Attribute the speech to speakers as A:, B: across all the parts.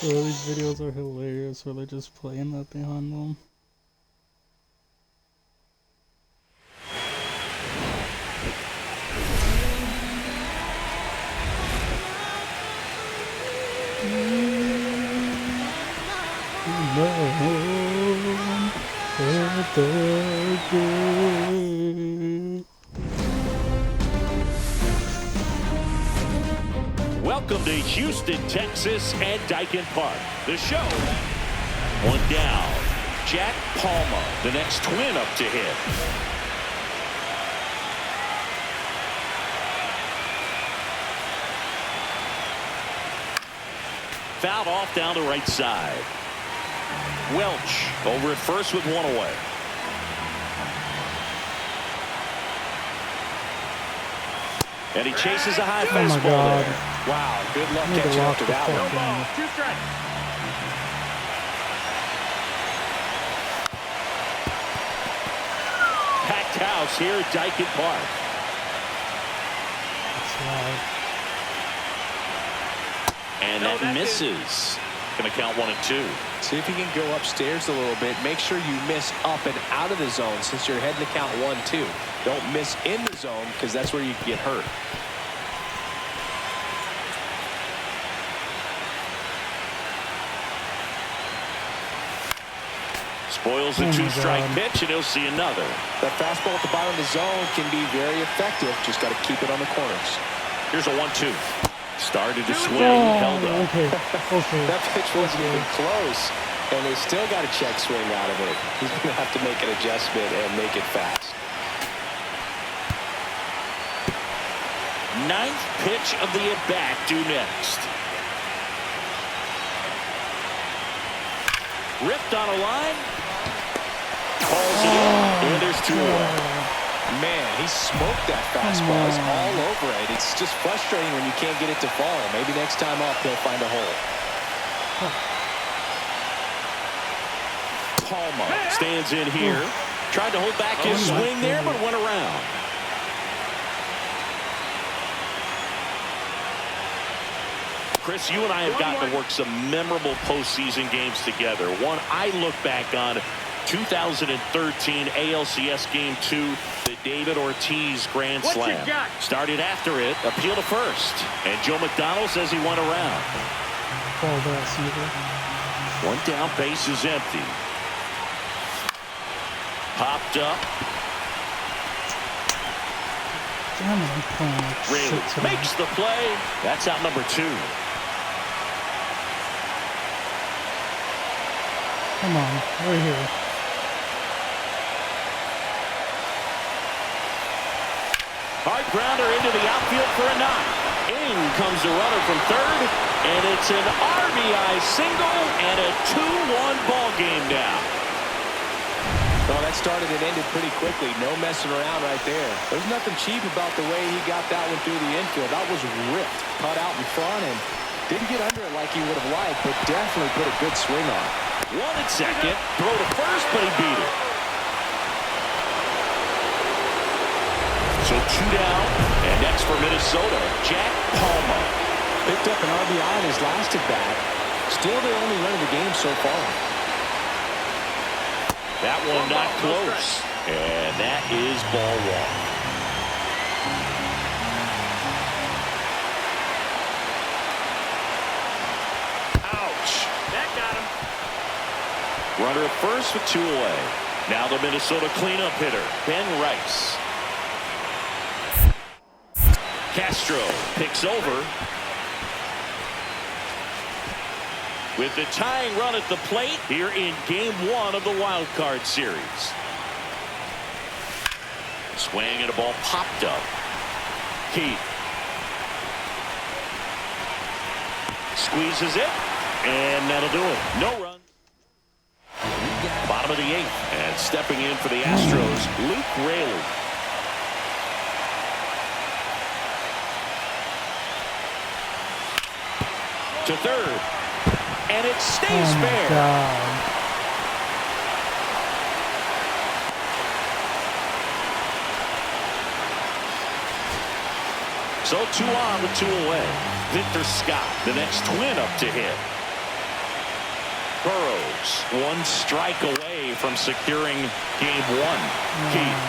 A: Bro, these videos are hilarious where they're just playing that behind them.
B: Welcome to Houston, Texas at Daikin Park. The show. One down. Jack Palma, the next twin up to hit. Fouled off down the right side. Welch over at first with one away. And he chases a high fastball there. Wow, good luck catching up to that one. Two strikes. Packed house here at Daikin Park. And that misses. Going to count 1 and 2.
C: See if you can go upstairs a little bit. Make sure you miss up and out of the zone since you're heading to count 1-2. Don't miss in the zone because that's where you can get hurt.
B: Spoils the two-strike pitch, and he'll see another.
C: That fastball at the bottom of the zone can be very effective. Just got to keep it on the corners.
B: Here's a 1-2. Started to swing, held up.
A: Okay.
C: That pitch wasn't even close, and they still got a check swing out of it. He's going to have to make an adjustment and make it fast.
B: Ninth pitch of the at-bat due next. Ripped on a line. Calls it in, and there's 2 away.
C: Man, he smoked that fastball. It's all over it. It's just frustrating when you can't get it to fall. Maybe next time up he'll find a hole.
B: Palma stands in here. Tried to hold back his swing there, but went around. Chris, you and I have gotten to work some memorable postseason games together. One I look back on, 2013 ALCS Game 2, the David Ortiz Grand Slam. Started after it, appeal to first. And Joe McDonald says he went around. One down, base is empty. Popped up. Raley makes the play. That's out number 2.
A: Come on, we're here.
B: Hard grounder into the outfield for a knock. In comes the runner from third, and it's an RBI single and a 2-1 ball game now.
C: Well, that started and ended pretty quickly. No messing around right there. There's nothing cheap about the way he got that one through the infield. That was ripped, cut out in front, and didn't get under it like he would have liked, but definitely put a good swing on it.
B: 1 at second, throw to first, but he beat it. So 2 down, and next for Minnesota, Jack Palma.
C: Picked up an RBI in his last at bat. Still the only run of the game so far.
B: That one not close, and that is ball 1. Ouch. That got him. Runner at first with 2 away. Now the Minnesota cleanup hitter, Ben Rice. Castro picks over. With the tying run at the plate here in Game 1 of the Wild Card Series. Swing and a ball popped up. Keith. Squeezes it, and that'll do it. No run. Bottom of the 8th, and stepping in for the Astros, Luke Raley. To third. And it stays fair. So 2 on with 2 away. Victor Scott, the next twin up to hit. Burrows, one strike away from securing game one. Keith.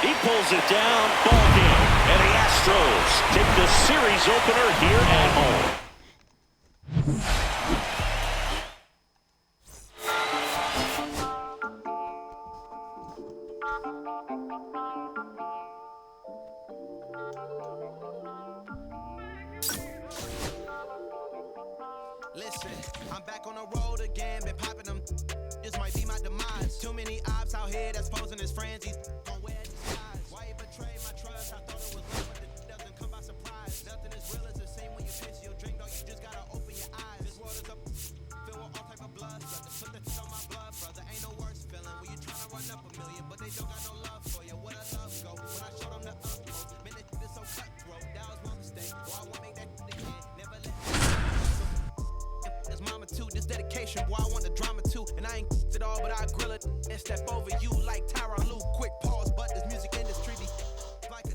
B: He pulls it down, ball game. And the Astros take the series opener here at home.
D: Listen, I'm back on the road again, been popping them. This might be my demise. Too many ops out here that's posing as friends. These gon' wear disguise. Why you betray my trust? I thought it was love, but it doesn't come by surprise. Nothing is real as the same when you piss your drink, dog. You just gotta open your eyes. This world is up, filled with all type of blood. Put the shit on my blood, brother. Ain't no worse feeling when you tryna run up a million, but they don't got no love for you. Where the love go? When I showed them the upload, man, this shit is so cutthroat. That was my mistake. Boy, I won't make that shit again. Never let mama too, this dedication, boy, I want the drama too. And I ain't it all, but I grill it and step over you like Tyronn Lue. Quick pause, but this music industry be like a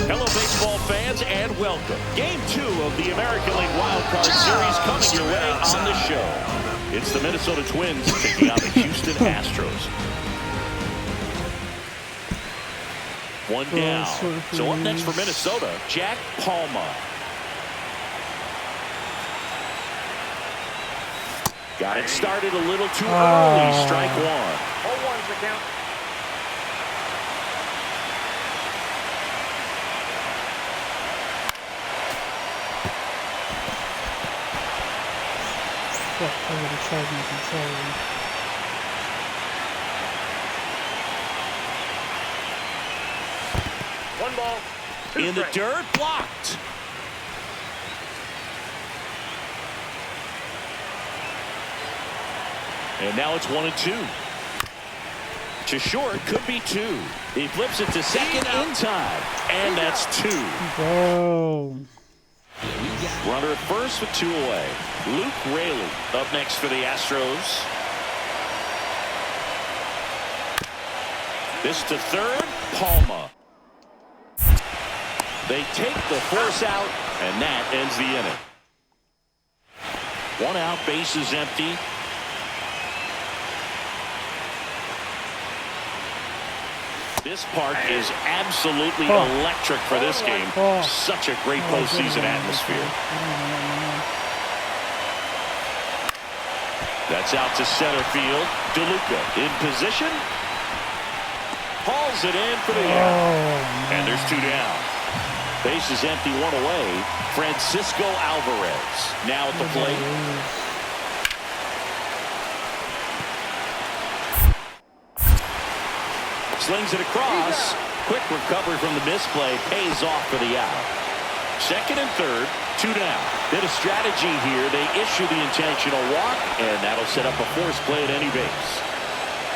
B: Hello, baseball fans, and welcome. Game 2 of the American League Wild Card Series coming your way on the show. It's the Minnesota Twins taking on the Houston Astros. One down. So up next for Minnesota, Jack Palma. Got it started a little too early. Strike one.
E: 0-1's the count.
A: I would have tried my controller.
E: One ball, two
B: In the
E: strikes.
B: dirt, blocked. And now it's 1-2. To short, could be 2. He flips it to second in time. And that's 2.
A: Bro.
B: Runner at first with 2 away. Luke Raley up next for the Astros. This to third, Palma. They take the force out, and that ends the inning. 1 out, bases empty. This park is absolutely electric for this game. Such a great postseason atmosphere. That's out to center field. DeLuca in position. Hauls it in for the out. And there's 2 down. Base is empty, 1 away. Francisco Alvarez now at the plate. Slings it across. Quick recovery from the misplay. Pays off for the out. Second and third, 2 down. Bit of strategy here. They issue the intentional walk, and that'll set up a force play at any base.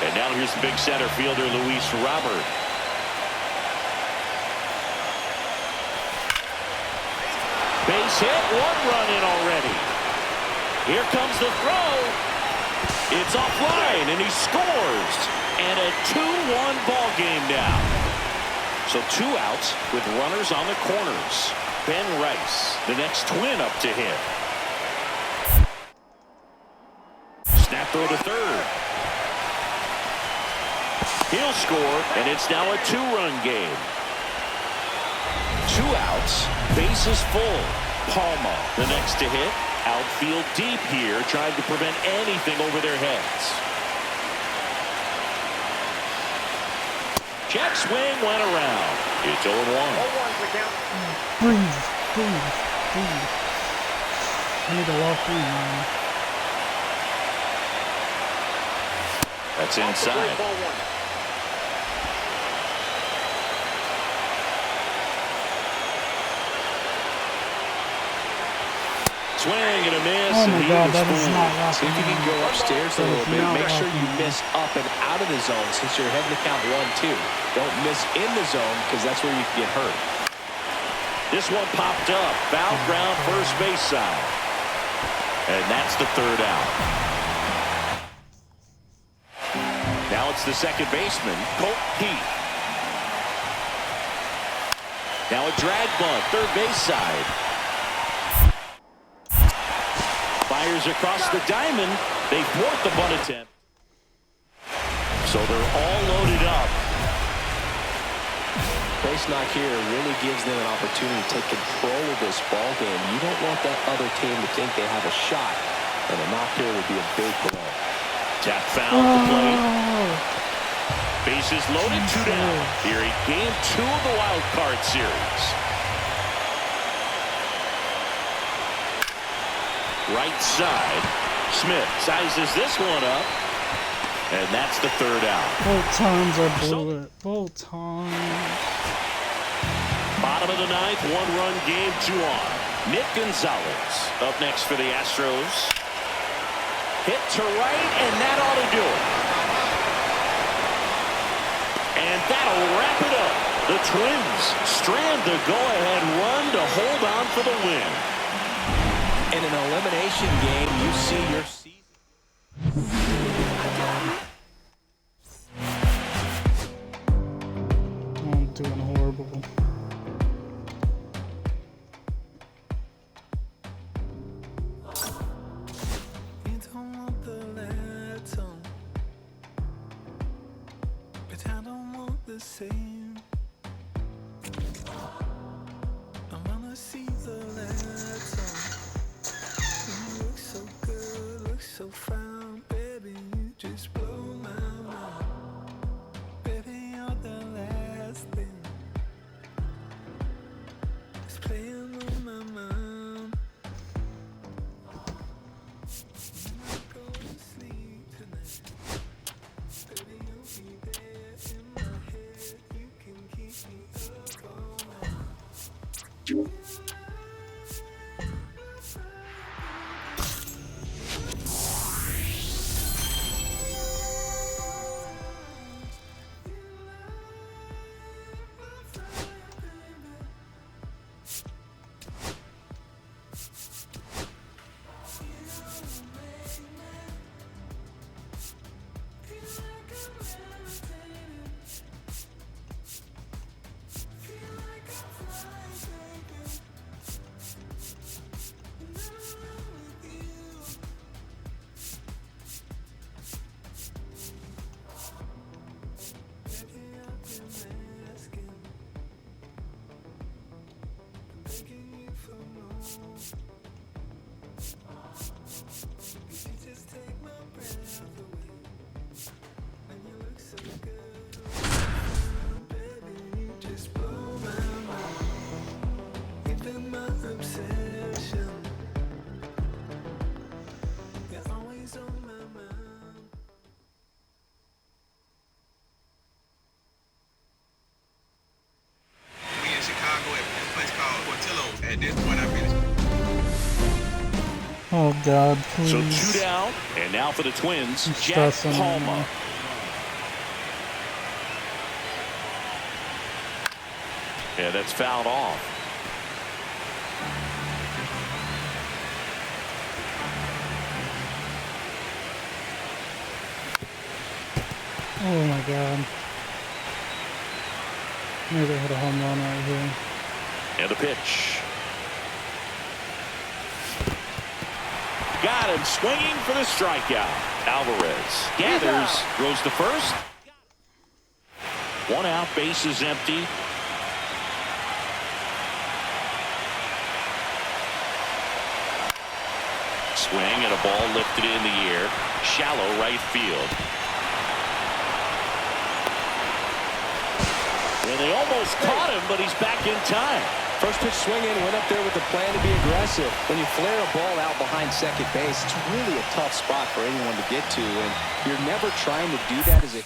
B: And now here's the big center fielder, Luis Robert. Base hit, 1 run in already. Here comes the throw. It's offline, and he scores. And a 2-1 ball game now. So 2 outs with runners on the corners. Ben Rice, the next Twin up to hit. Snap throw to third. He'll score, and it's now a 2-run game. 2 outs, bases full. Palma, the next to hit. Outfield deep here, trying to prevent anything over their heads. Check swing went around. It's 0-1.
E: 0-1's the count.
A: Please. I need to walk in, man.
B: That's
E: Off the
B: inside.
E: plate, ball 1.
B: Swing and a miss.
A: Oh
B: and
A: my
B: he
A: God,
B: was
A: that is
B: fooled.
A: not
C: See if you can go upstairs a little bit.
A: Not
C: Make sure you
A: rocking.
C: miss up and out of the zone since you're heading to count 1-2. Don't miss in the zone because that's where you can get hurt.
B: This one popped up. Foul ground, first base side. And that's the 3rd out. Now it's the second baseman, Colt Heath. Now a drag bunt, third base side. Fires across the diamond. They thwart the bunt attempt. So they're all loaded up.
C: Base knock here really gives them an opportunity to take control of this ball game. You don't want that other team to think they have a shot, and a knock here would be a big blow.
B: Tap foul to plate. Bases loaded, 2 down. Here in game 2 of the wild card series. Right side. Smith sizes this one up. And that's the third out.
A: Both times I blew it. Both times.
B: Bottom of the 9th, 1-run game, 2 on. Nick Gonzalez up next for the Astros. Hit to right, and that ought to do it. And that'll wrap it up. The Twins strand the go-ahead run to hold on for the win.
C: In an elimination game, you see your season.
A: I'm doing horrible.
F: You don't want the lights on, but I don't want the same. I wanna see the lights on. You look so good, look so fine, baby. You just blow my mind. Baby, you're the last thing that's playing on my mind. When I go to sleep tonight, baby, you'll be there in my head. You can keep me up all night.
G: At this point, I finished.
A: Oh God, please.
B: So 2 down, and now for the Twins,
A: It's
B: Jack
A: stressing me
B: Palma.
A: now.
B: Yeah, that's fouled off.
A: Oh my God. Maybe I hit a home run right here.
B: And the pitch. Got him swinging for the strikeout. Alvarez gathers, throws to first. 1 out, base is empty. Swing and a ball lifted in the air. Shallow right field. And they almost caught him, but he's back in time.
C: First pitch swinging, went up there with the plan to be aggressive. When you flare a ball out behind second base, it's really a tough spot for anyone to get to, and you're never trying to do that as a...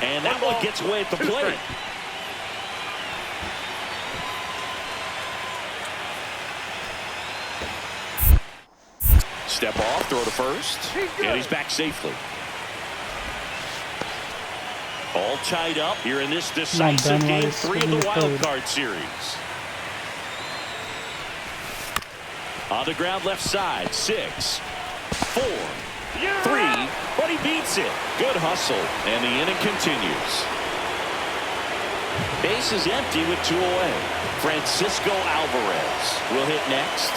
B: And that one gets away at the plate. Step off, throw to first, and he's back safely. All tied up here in this decisive
A: Ben
B: game
A: Rice,
B: 3 of
A: give me
B: the
A: the
B: wild
A: code.
B: card series. On the ground left side, 6, 4, 3, but he beats it. Good hustle, and the inning continues. Base is empty with 2 away. Francisco Alvarez will hit next.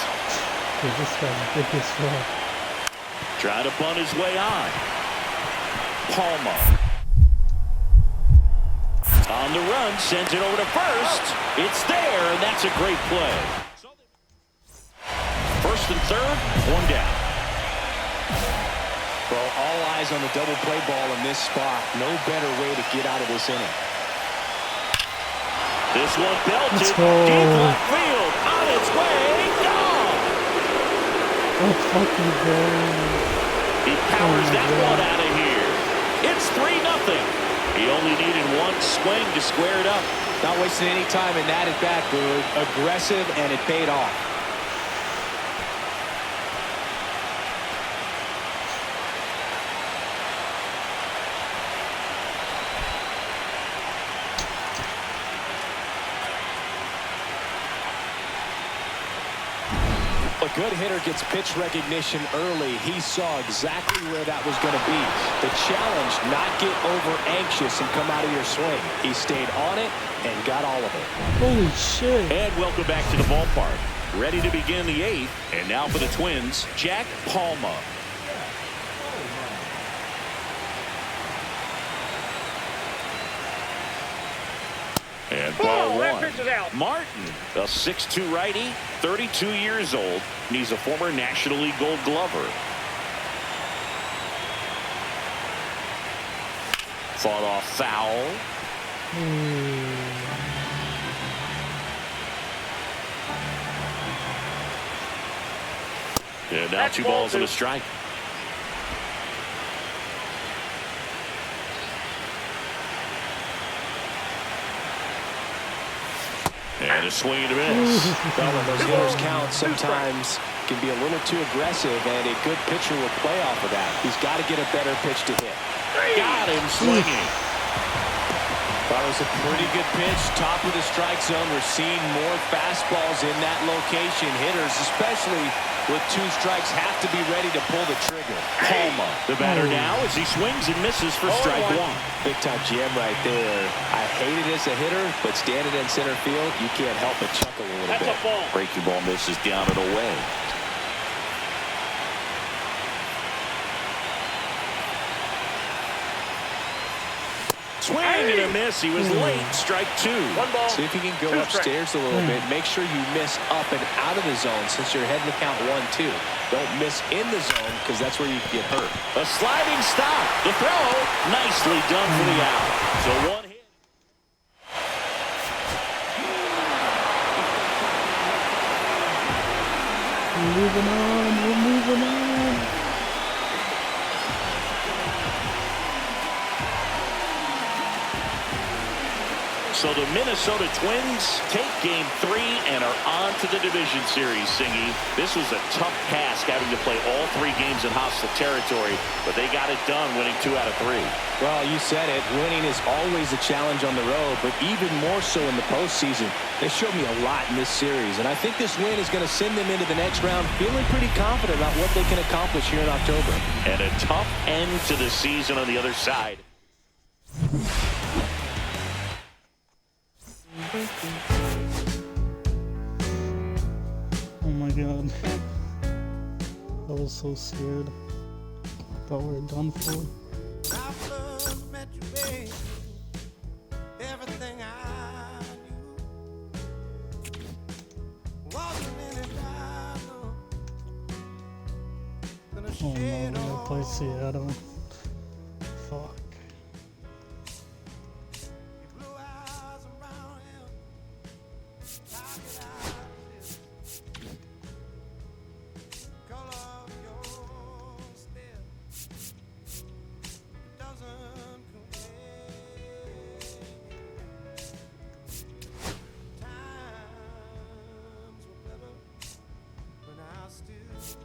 A: Dude, this guy's big as fuck.
B: Trying to bunt his way on. Palma. On the run, sends it over to first. It's there, and that's a great play. First and third, 1 down.
C: Well, all eyes on the double play ball in this spot. No better way to get out of this inning.
B: This one belted.
A: Let's go.
B: Deep left field. On its way. Gone.
A: Let's fucking go.
B: He powers that
A: God.
B: one out of here. It's 3-0. He only needed 1 swing to square it up.
C: Not wasting any time in that at bat, Boog. Aggressive, and it paid off. A good hitter gets pitch recognition early. He saw exactly where that was going to be. The challenge, not get over anxious and come out of your swing. He stayed on it and got all of it.
A: Holy shit.
B: And welcome back to the ballpark. Ready to begin the 8th. And now for the Twins, Jack Palma. And ball
E: that
B: 1.
E: pitch is out.
B: Martin, a 6'2 righty, 32 years old, and he's a former National League Gold Glover. Fought off foul. And now
E: That's
B: 2
E: ball
B: balls and a
E: 2.
B: strike. And a swing and a miss.
C: Well, when those hitters count, sometimes can be a little too aggressive, and a good pitcher will play off of that. He's got to get a better pitch to hit.
B: Got him swinging.
C: That was a pretty good pitch. Top of the strike zone. We're seeing more fastballs in that location. Hitters, especially with 2 strikes, have to be ready to pull the trigger.
B: Palma, the batter now as he swings and misses for strike 1.
C: Big time jam right there. I hate it as a hitter, but standing in center field, you can't help but chuckle a little
E: That's
C: bit.
E: a ball.
B: Breaking ball misses down and away. Swing and a miss. He was late. Strike 2.
E: 1 ball.
C: See if you can go
E: 2
C: upstairs a little bit. Make sure you miss up and out of the zone since you're heading to count 1-2. Don't miss in the zone because that's where you can get hurt.
B: A sliding stop. The throw. Nicely done for the out. So 1 hit.
A: We're moving on. We're moving on.
B: So the Minnesota Twins take game 3 and are on to the division series, Singy. This was a tough task having to play all 3 games in hostile territory, but they got it done winning 2 out of 3.
C: Well, you said it. Winning is always a challenge on the road, but even more so in the postseason. They showed me a lot in this series, and I think this win is going to send them into the next round feeling pretty confident about what they can accomplish here in October.
B: And a tough end to the season on the other side.
A: Oh my god. I was so scared. Thought we were done for.
D: I first met you, babe, everything I knew wasn't any battle. Gonna
A: Oh no,
D: shed
A: we're gonna play
D: all
A: Seattle. Fuck.
D: your blue eyes around him. Pocket eyes, color of your stare doesn't compare. Times were better when I still lived.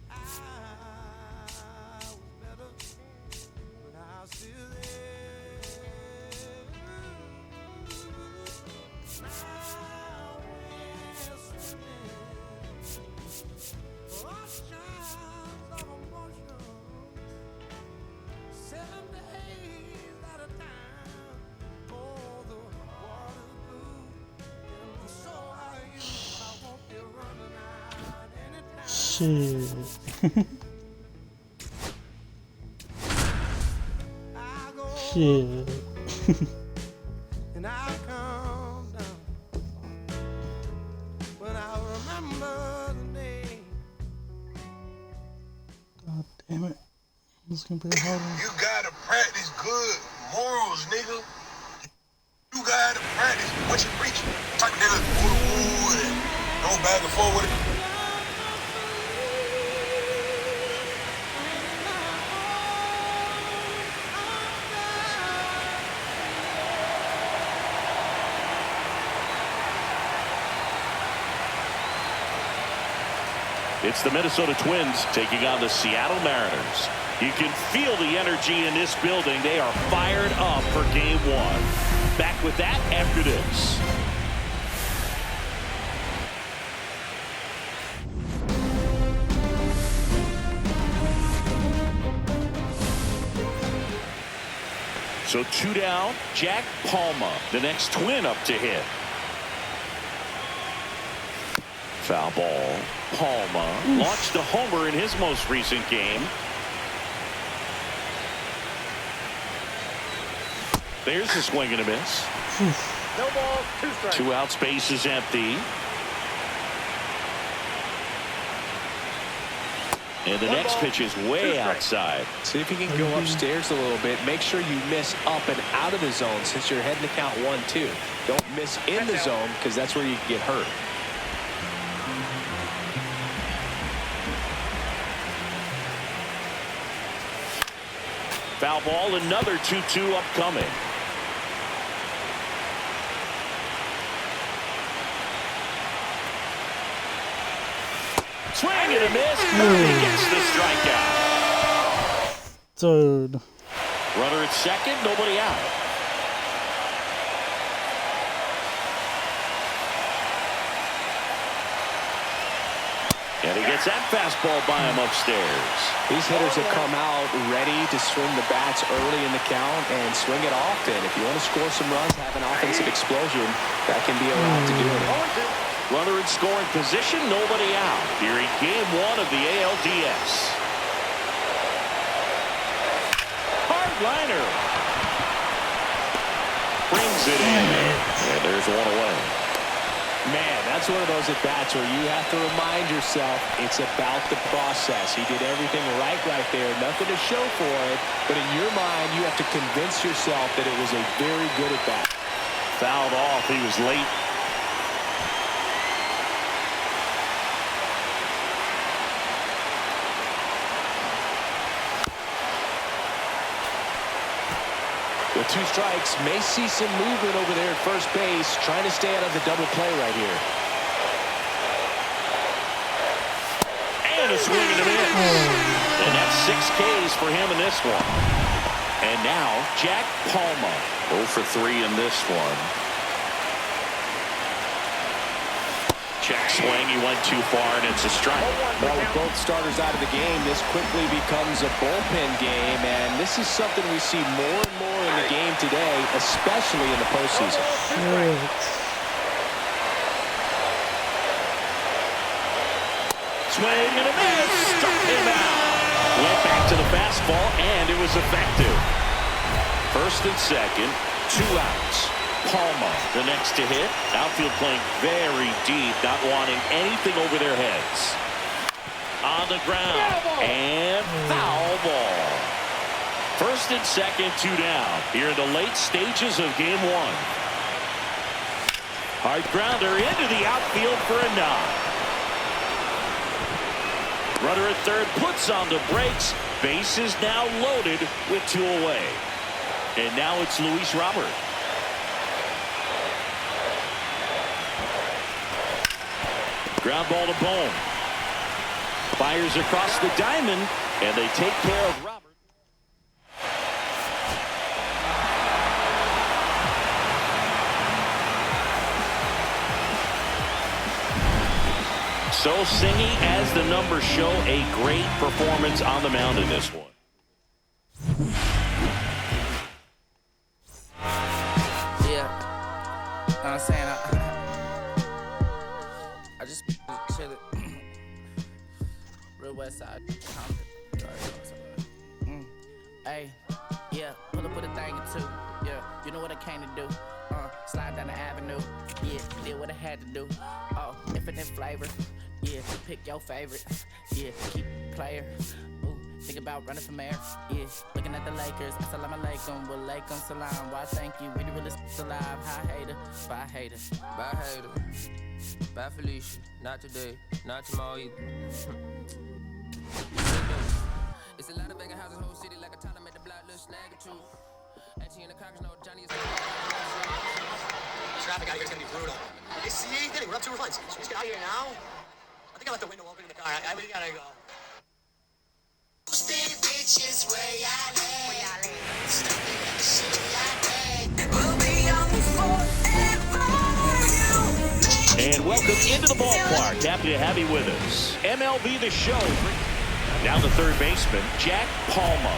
D: I was better when I still lived. Now we're swimming
A: Shit. Shit.
F: And I come down when I remember the day.
A: God damn it. This is gonna be a hard one.
G: You gotta practice good morals, nigga. You gotta practice what you preach. Talk nigga, woo and go back and forth with it.
B: It's the Minnesota Twins taking on the Seattle Mariners. You can feel the energy in this building. They are fired up for game one. Back with that after this. So 2 down, Jack Palma, the next Twin up to hit. Foul ball. Palma launched a homer in his most recent game. There's a swing and a miss.
E: No ball, 2 strikes.
B: 2 outs, base is empty. And the next pitch is way outside.
C: See if you can go upstairs a little bit. Make sure you miss up and out of the zone since you're heading to count 1-2. Don't miss in the zone because that's where you can get hurt.
B: Foul ball, another 2-2 upcoming. Swing and a miss. He gets the strikeout.
A: Third.
B: Runner at second, nobody out. And he gets that fastball by him upstairs.
C: These hitters have come out ready to swing the bats early in the count and swing it often. If you want to score some runs, have an offensive explosion, that can be a route to do it.
B: Runner in scoring position, nobody out. Here in game one of the ALDS. Hard liner. Brings it in. And there's one away.
C: Man, that's one of those at-bats where you have to remind yourself it's about the process. He did everything right there. Nothing to show for it. But in your mind, you have to convince yourself that it was a very good at-bat.
B: Fouled off. He was late.
C: With 2 strikes, may see some movement over there at first base, trying to stay out of the double play right here.
B: And a swing and a miss. And that's 6 Ks for him in this one. And now, Jack Palma. 0 for 3 in this one. Check swing. He went too far, and it's a strike.
C: Well, with both starters out of the game, this quickly becomes a bullpen game, and this is something we see more and more in the game today, especially in the postseason.
B: Swing and a miss. Struck him out. Went back to the fastball, and it was effective. First and second, 2 outs. Palma, the next to hit. Outfield playing very deep, not wanting anything over their heads. On the ground, and foul ball. First and second, 2 down. Here in the late stages of game one. Hard grounder into the outfield for a knock. Runner at third puts on the brakes. Base is now loaded with 2 away. And now it's Luis Robert. Ground ball to Bohm. Fires across the diamond, and they take care of Robert. So Singy, as the numbers show, a great performance on the mound in this one.
H: Yeah, I'm saying I just chill it. west side. Hey, yeah, pull up with a thing or two. Yeah, you know what I came to do. Slide down the avenue. Yeah, did what I had to do. Oh, infinite flavor. Yeah, pick your favorite. Yeah, keep player. Ooh, think about running for mayor. Yeah, looking at the Lakers. Assalamu alaikum, wa alaikum salam. Why thank you, we the realest alive. Hi hater, bye hater.
I: Bye hater. Bye Felicia. Not today. Not tomorrow either. It's a lot of vacant houses, whole city like a toddler made the block little snag or two. Actually in the cockers, no Johnny is.
J: Traffic out here is gonna be brutal. Hey, C8 Diddy, we're up 2 runs. Should we just get out here now? I think I left the window open in the car. We gotta go. Stupid bitches, where y'all at? Stupid shit, we'll be on forever.
B: And welcome into the ballpark. Happy to have you with us. MLB The Show. Now the third baseman, Jack Palma.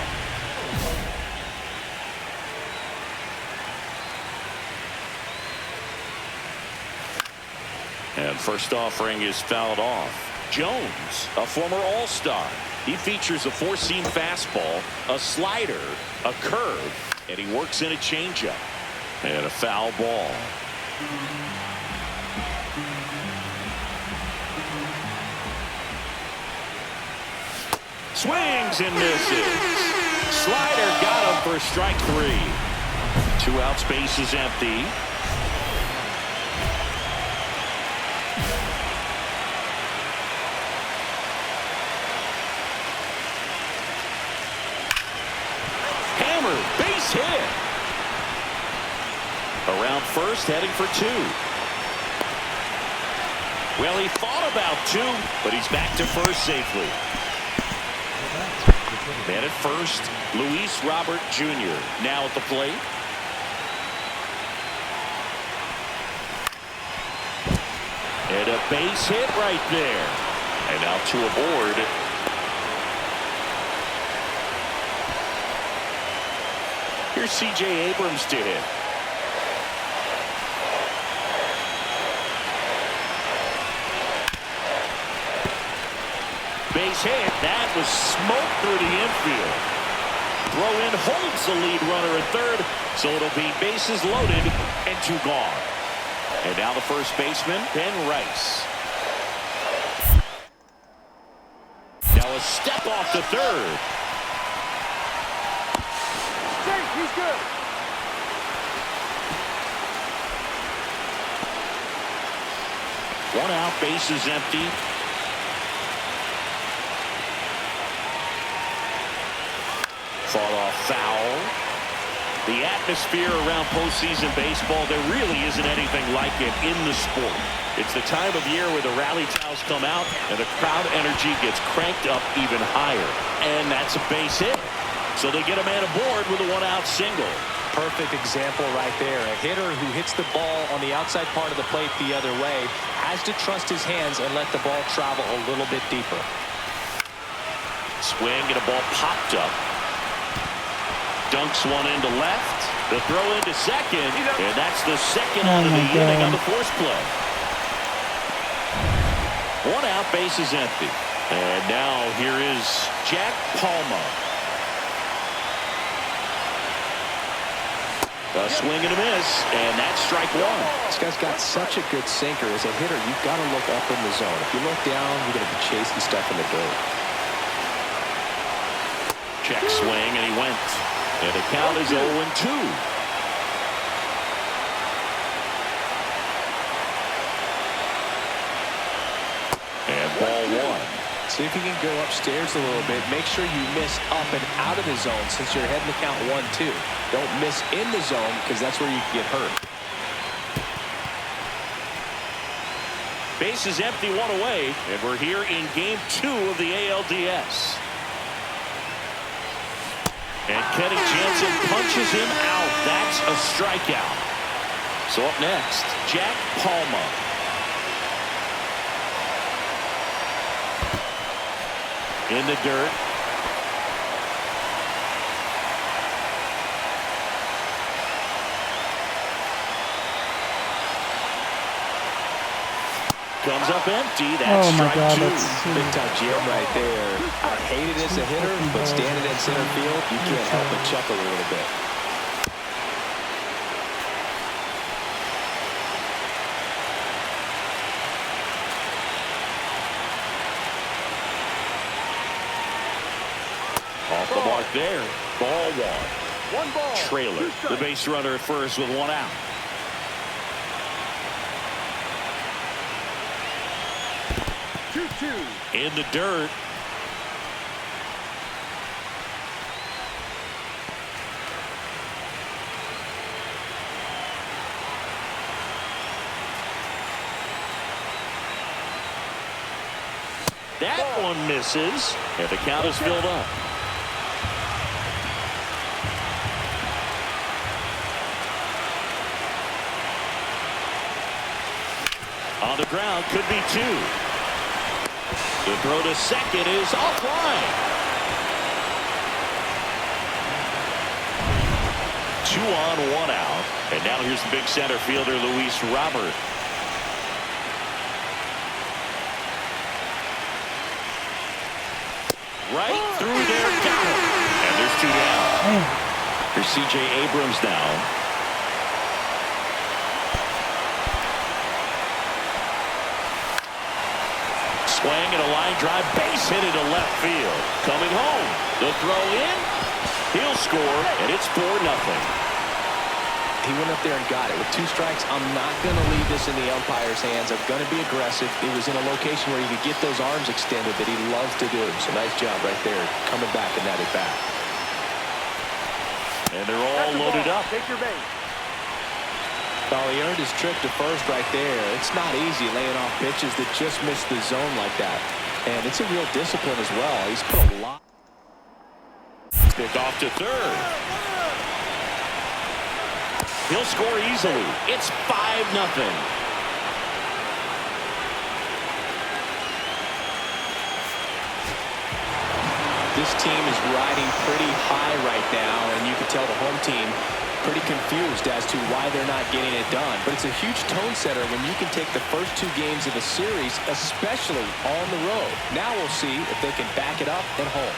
B: And first offering is fouled off. Jones, a former All-Star. He features a 4-seam fastball, a slider, a curve, and he works in a changeup. And a foul ball. Swings and misses. Slider got him for strike 3. 2 outs, bases empty. Hammer, base hit. Around first, heading for 2. Well, he thought about 2, but he's back to first safely. Man at first, Luis Robert Jr. now at the plate. And a base hit right there. And now 2 aboard. Here's C.J. Abrams to hit. Base hit. That was smoke through the infield. Throw in holds the lead runner at third, so it'll be bases loaded and 2 gone. And now the first baseman, Ben Rice. Now a step off to third.
E: He's good.
B: One out, bases empty. Fought off foul. The atmosphere around postseason baseball, there really isn't anything like it in the sport. It's the time of year where the rally towels come out and the crowd energy gets cranked up even higher. And that's a base hit. So they get a man aboard with a 1-out single.
C: Perfect example right there. A hitter who hits the ball on the outside part of the plate the other way has to trust his hands and let the ball travel a little bit deeper.
B: Swing and a ball popped up. Dunks one into left. The throw into second. And that's the second out of the inning on the force play. 1 out, bases empty. And now here is Jack Palma. A swing and a miss, and that's strike 1.
C: This guy's got such a good sinker. As a hitter, you've got to look up in the zone. If you look down, you're going to be chasing stuff in the dirt.
B: Check swing, and he went. And the count is 0-2. And ball 1.
C: See if you can go upstairs a little bit. Make sure you miss up and out of the zone since you're heading to count 1-2. Don't miss in the zone because that's where you can get hurt.
B: Base is empty, 1 away, and we're here in game 2 of the ALDS. And Kenny Jansen punches him out. That's a strikeout. So up next, Jack Palma. In the dirt. comes up empty. That's
A: Oh my
B: strike
A: God,
B: 2.
A: that's
C: Big time jam right there. I hate it as a hitter, but standing in center field, you can't help but chuckle a little bit.
B: Off the mark there. Ball 1.
E: One ball.
B: Trailer, the base runner at first with 1 out. In the dirt. That one misses, and the count is filled up. On the ground, could be 2. The throw to second is offline. 2 on, 1 out. And now here's the big center fielder, Luis Robert. Right through there, got him. And there's 2 down. Here's C.J. Abrams now. Swing and a line drive, base hit into left field. Coming home, the throw in, he'll score, and it's 4-0.
C: He went up there and got it. With 2 strikes, I'm not going to leave this in the umpire's hands. I'm going to be aggressive. It was in a location where he could get those arms extended that he loves to do. So nice job right there, coming back in that at bat.
B: And they're all loaded up.
E: Take your base.
C: Well, he earned his trip to first right there. It's not easy laying off pitches that just miss the zone like that. And it's a real discipline as well. He's put a lot.
B: Picked off to third. He'll score easily. It's 5-0.
C: This team is riding pretty high right now, and you can tell the home team pretty confused as to why they're not getting it done. But it's a huge tone setter when you can take the first 2 games of a series, especially on the road. Now we'll see if they can back it up at home.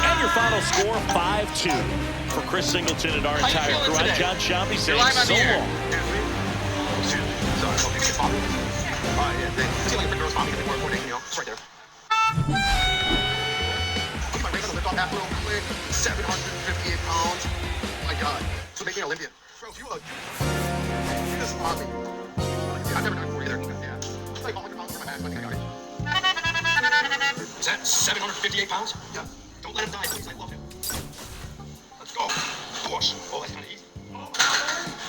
B: And your final score, 5-2. For Chris Singleton and our entire crew, I'm John Shambi saying so long.
G: It's right there. Put my weight on the lift off that real quick. 758 pounds. Oh my God. So make me an Olympian. Bro, if you just love me. I've never done it before either. Yeah. Like 100 pounds for my back. I think I got it. Is that 758 pounds? Yeah. Don't let him die, please. I love him. Let's go. Push. Oh, that's kind of easy.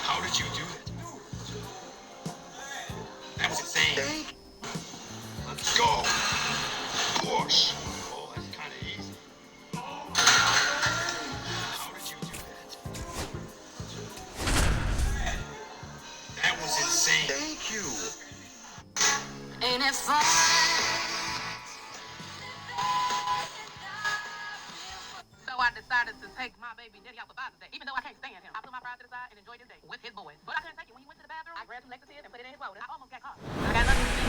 G: How did you do that? That was insane. Let's go. Push. Oh, that's kind of easy. How did you do that? That was insane. Thank you.
J: Ain't it fun?
H: So I decided to take my baby daddy out for Father's Day. Even though I can't stand him, I put my pride to the side and enjoyed his day with his boys. But I couldn't take it. When he went to the bathroom, I grabbed some Lexus and put it in his clothes. I almost got caught. I got nothing to do.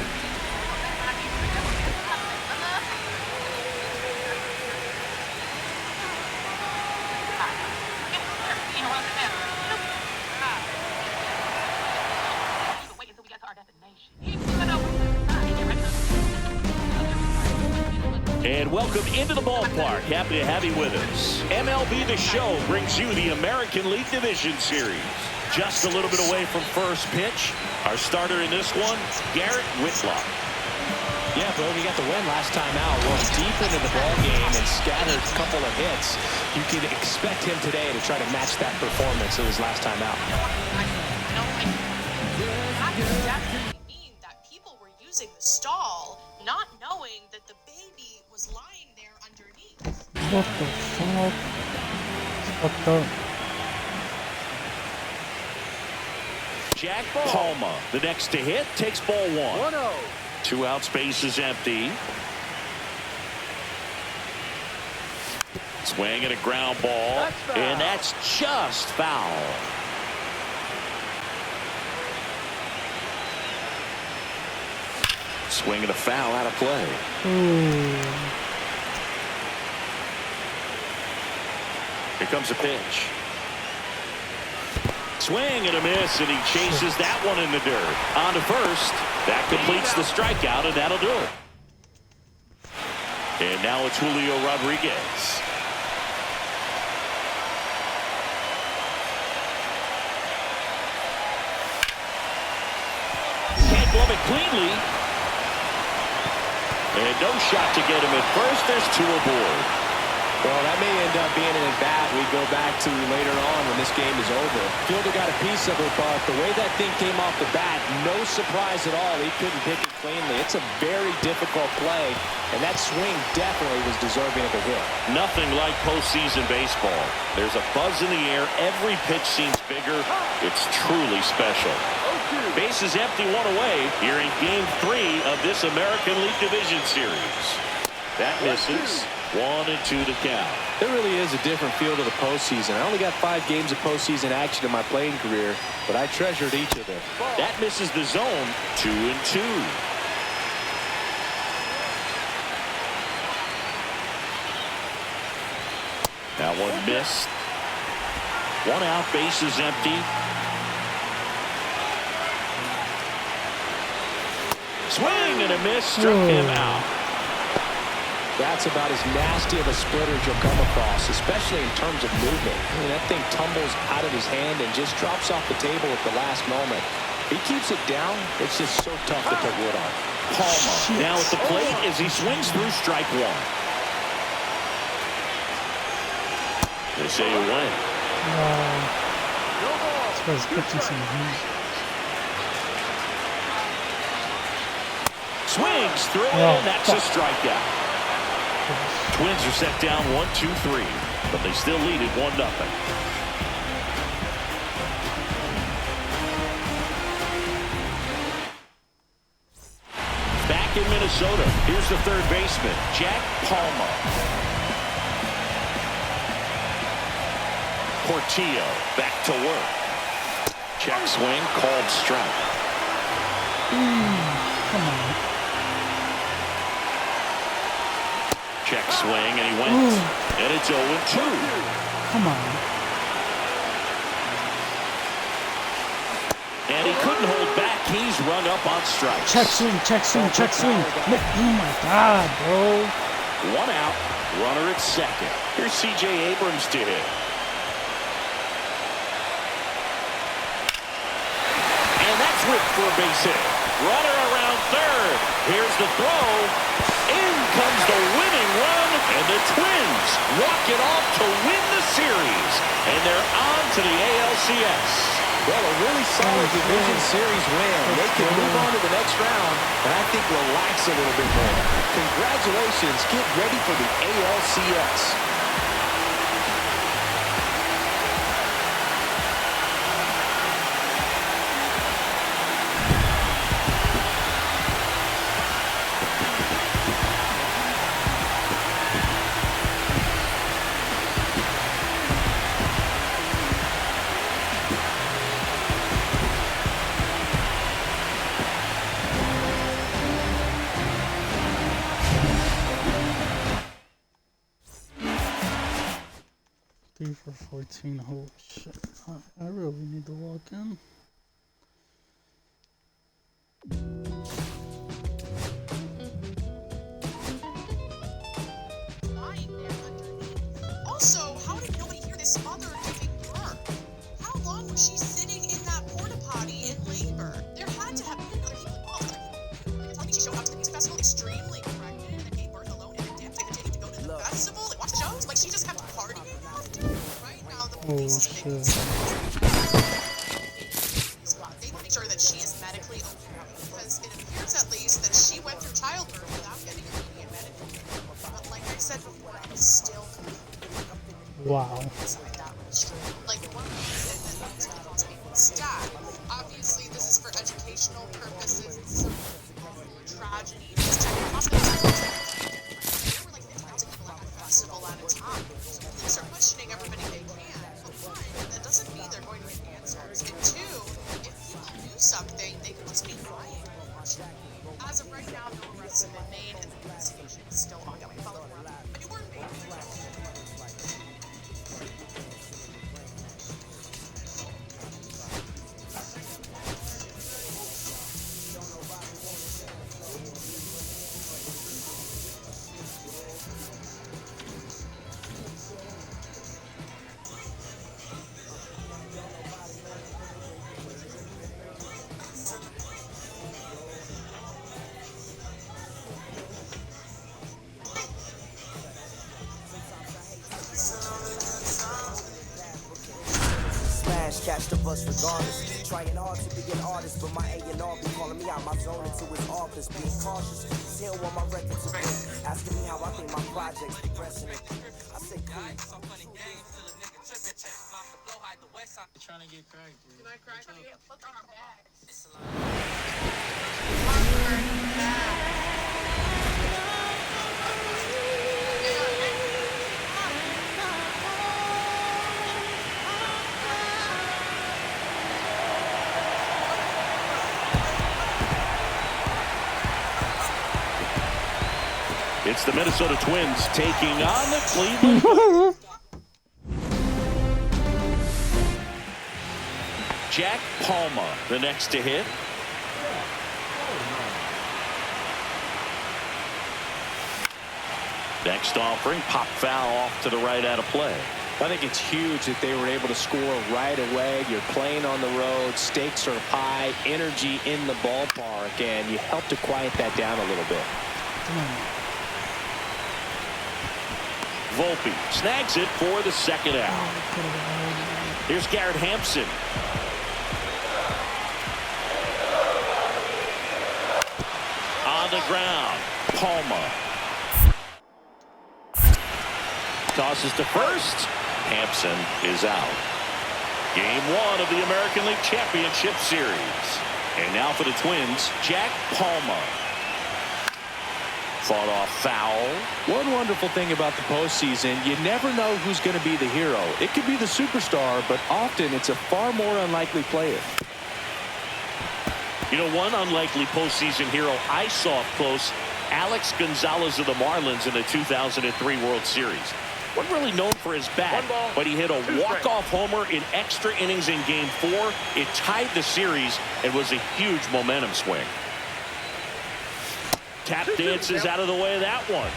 H: Wait until we get to our destination.
B: And welcome into the ballpark. Happy to have you with us. MLB The Show brings you the American League Division Series. Just a little bit away from first pitch. Our starter in this one, Garrett Whitlock.
C: Yeah, bro, he got the win last time out. Was deep into the ball game and scattered a couple of hits. You can expect him today to try to match that performance of his last time out.
K: Mean that people were using the stall, not knowing that the baby was lying there underneath.
A: What the fuck? What the?
B: Jack Palma, the next to hit, takes ball 1.
E: 1-0.
B: 2 outs, base is empty. Swing and a ground ball, and that's just foul. Swing and a foul out of play. Here comes a pitch. Swing and a miss, and he chases that one in the dirt. On to first. That completes the strikeout, and that'll do it. And now it's Julio Rodriguez. Can't glove it cleanly. And no shot to get him at first. There's two aboard.
C: Well, that may end up being an at-bat we go back to later on when this game is over. Fielder got a piece of it, but the way that thing came off the bat, no surprise at all. He couldn't pick it cleanly. It's a very difficult play, and that swing definitely was deserving of a hit.
B: Nothing like postseason baseball. There's a buzz in the air. Every pitch seems bigger. It's truly special. Bases empty, one away here in Game 3 of this American League Division Series. That misses. 1-2 to count.
C: There really is a different feel to the postseason. I only got 5 games of postseason action in my playing career, but I treasured each of them.
B: That misses the zone. 2-2. That one missed. 1 out, bases empty. Swing and a miss, struck him out.
C: That's about as nasty of a splitter as you'll come across, especially in terms of movement. I mean, that thing tumbles out of his hand and just drops off the table at the last moment. He keeps it down. It's just so tough to put wood on.
B: Palmer now at the plate as he swings through strike one. They say you win.
A: This guy's pitching some heat.
B: Swings through it, and that's a strikeout. Twins are set down 1-2-3, but they still lead it 1-0. Back in Minnesota, here's the third baseman, Jack Palmer. Portillo back to work. Check swing, called strike.
A: Come on.
B: Check swing, and he went. And it's 0-2.
A: Come on.
B: And he couldn't hold back. He's run up on strikes.
A: Check swing, check swing, check swing. Oh my God, bro.
B: 1 out. Runner at second. Here's C.J. Abrams to hit. And that's whipped for a base hit. Runner around third. Here's the throw. In comes the winning run, and the Twins walk it off to win the series. And they're on to the ALCS.
C: Well, a really solid division series win. They can move on to the next round, and I think relax a little bit more. Congratulations. Get ready for the ALCS.
A: For 14, holy shit. I really need to walk in.
K: Lying there underneath. Also, how did nobody hear this mother giving birth? How long was she sitting in that porta potty in labor? There had to have been other people involved. You're telling me she showed up to the music festival extremely pregnant and gave birth alone and didn't take the day to go to the festival and watch the shows? Like she just kept partying?
A: Oh shit.
K: They will make sure that she is medically okay, because it appears at least that she went through childbirth without getting immediate medical care. But like I said before, it is still
A: wow.
K: Like one reason that these people's people's die. Obviously, this is for educational purposes. It's a tragedy. Just check the hospital. There were like 50,000 people at that festival at a time.
L: catch the bus regardless. Trying hard to be an artist, but my A&R be calling me out my zone into his office. Being cautious, he don't want my record to break. Asking me how I think my project's progressing. I say, cool.
M: Trying to get cracked, bro.
K: Can I crack on you? Look on our bags.
B: It's the Minnesota Twins taking on the Cleveland. Jack Palma, the next to hit. Next offering, pop foul off to the right out of play.
C: I think it's huge that they were able to score right away. You're playing on the road, stakes are high, energy in the ballpark, and you help to quiet that down a little bit.
B: Volpe snags it for the second out. Here's Garrett Hampson. On the ground, Palma. Tosses to first. Hampson is out. Game 1 of the American League Championship Series. And now for the Twins, Jack Palma. Fought off foul.
C: One wonderful thing about the postseason, you never know who's going to be the hero. It could be the superstar, but often it's a far more unlikely player.
B: You know, one unlikely postseason hero I saw up close, Alex Gonzalez of the Marlins in the 2003 World Series. Wasn't really known for his bat, but he hit a walk-off homer in extra innings in Game 4. It tied the series and was a huge momentum swing. Tap dances out of the way of that one.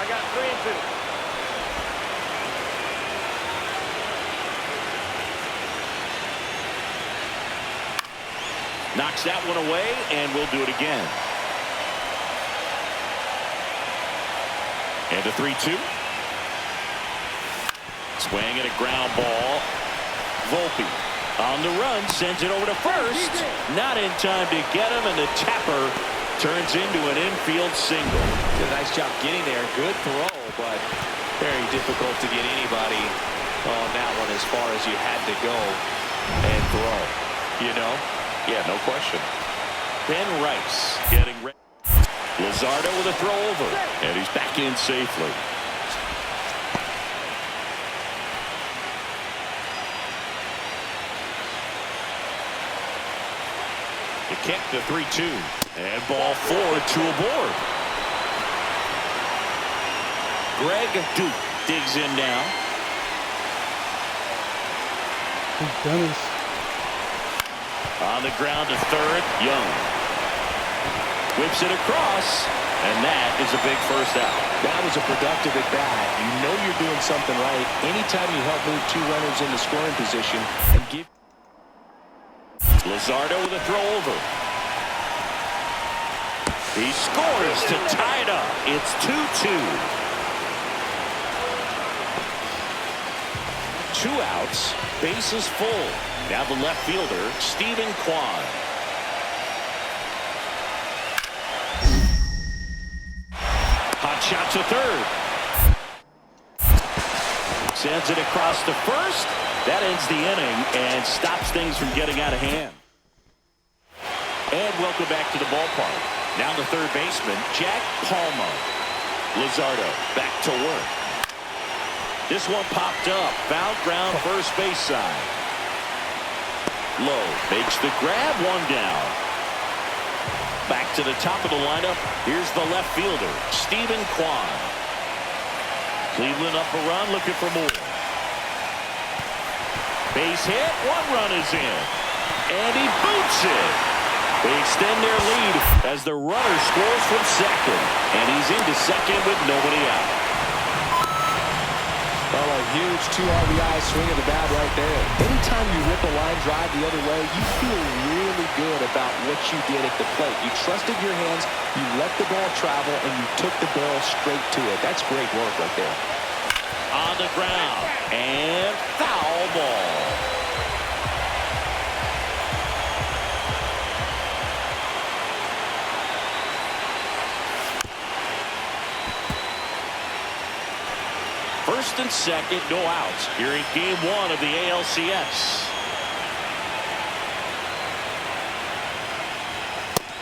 E: I got 3 and 2.
B: Knocks that one away, and we'll do it again. And a 3-2. Swing and a ground ball. Volpe on the run, sends it over to first. Not in time to get him, and the tapper turns into an infield single.
C: Did a nice job getting there. Good throw, but very difficult to get anybody on that one as far as you had to go and throw. You know?
B: Yeah, no question. Ben Rice getting ready. Luzardo with a throw over, and he's back in safely. The kick, the 3-2, and ball 4, 2 aboard. Greg Duke digs in now.
A: Dennis.
B: On the ground to third, Young. Whips it across, and that is a big first out.
C: That was a productive at bat. You know you're doing something right anytime you help move 2 runners into scoring position and give.
B: Luzardo with a throw over. He scores to tie it up. It's 2-2. 2 outs, bases full. Now the left fielder, Stephen Kwan. Hot shot to third. Sends it across to first. That ends the inning and stops things from getting out of hand. And welcome back to the ballpark. Now the third baseman, Jack Palma. Luzardo back to work. This one popped up. Foul ground first base side. Lowe makes the grab, 1 down. Back to the top of the lineup. Here's the left fielder, Stephen Kwan. Cleveland up a run, looking for more. Base hit, 1 run is in. And he boots it. They extend their lead as the runner scores from second. And he's into second with nobody out.
C: Well, a huge 2 RBI swing of the bat right there. Anytime you rip a line drive the other way, you feel really good about what you did at the plate. You trusted your hands, you let the ball travel, and you took the ball straight to it. That's great work right there.
B: On the ground, and foul ball. First and second, no outs here in game 1 of the ALCS.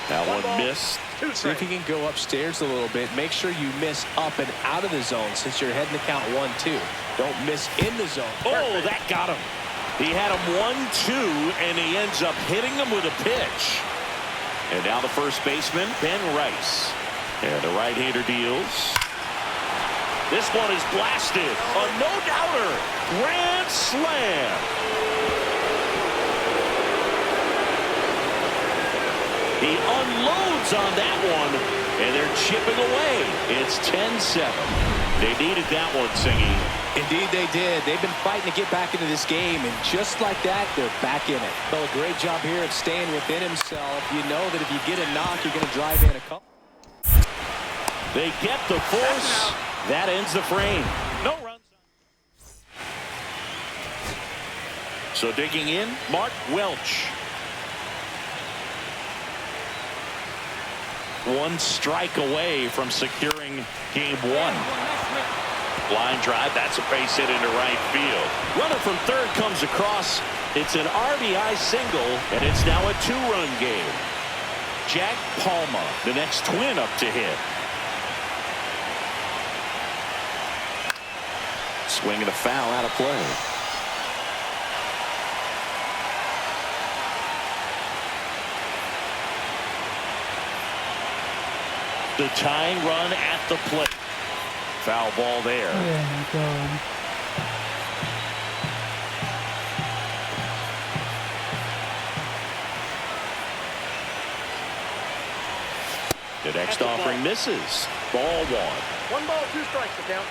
B: That one missed.
C: See if you can go upstairs a little bit. Make sure you miss up and out of the zone since you're heading to count 1-2. Don't miss in the zone.
B: Oh, that got him. He had him 1-2, and he ends up hitting him with a pitch. And now the first baseman, Ben Rice. And the right-hander deals. This one is blasted. A no-doubter. Grand slam. He unloads on that one, and they're chipping away. It's 10-7. They needed that one, Singy.
C: Indeed they did. They've been fighting to get back into this game, and just like that, they're back in it. Well, a great job here of staying within himself. You know that if you get a knock, you're going to drive in a couple.
B: They get the force. That ends the frame. No runs. So digging in, Mark Welch. One strike away from securing game 1. Line drive, that's a base hit into right field. Runner from third comes across. It's an RBI single, and it's now a 2-run game. Jack Palma, the next Twin up to hit. Swing and a foul out of play. The tying run at the plate. Foul ball there.
A: Oh my God.
B: The next offering misses. Ball 1.
E: 1 ball, 2 strikes to count.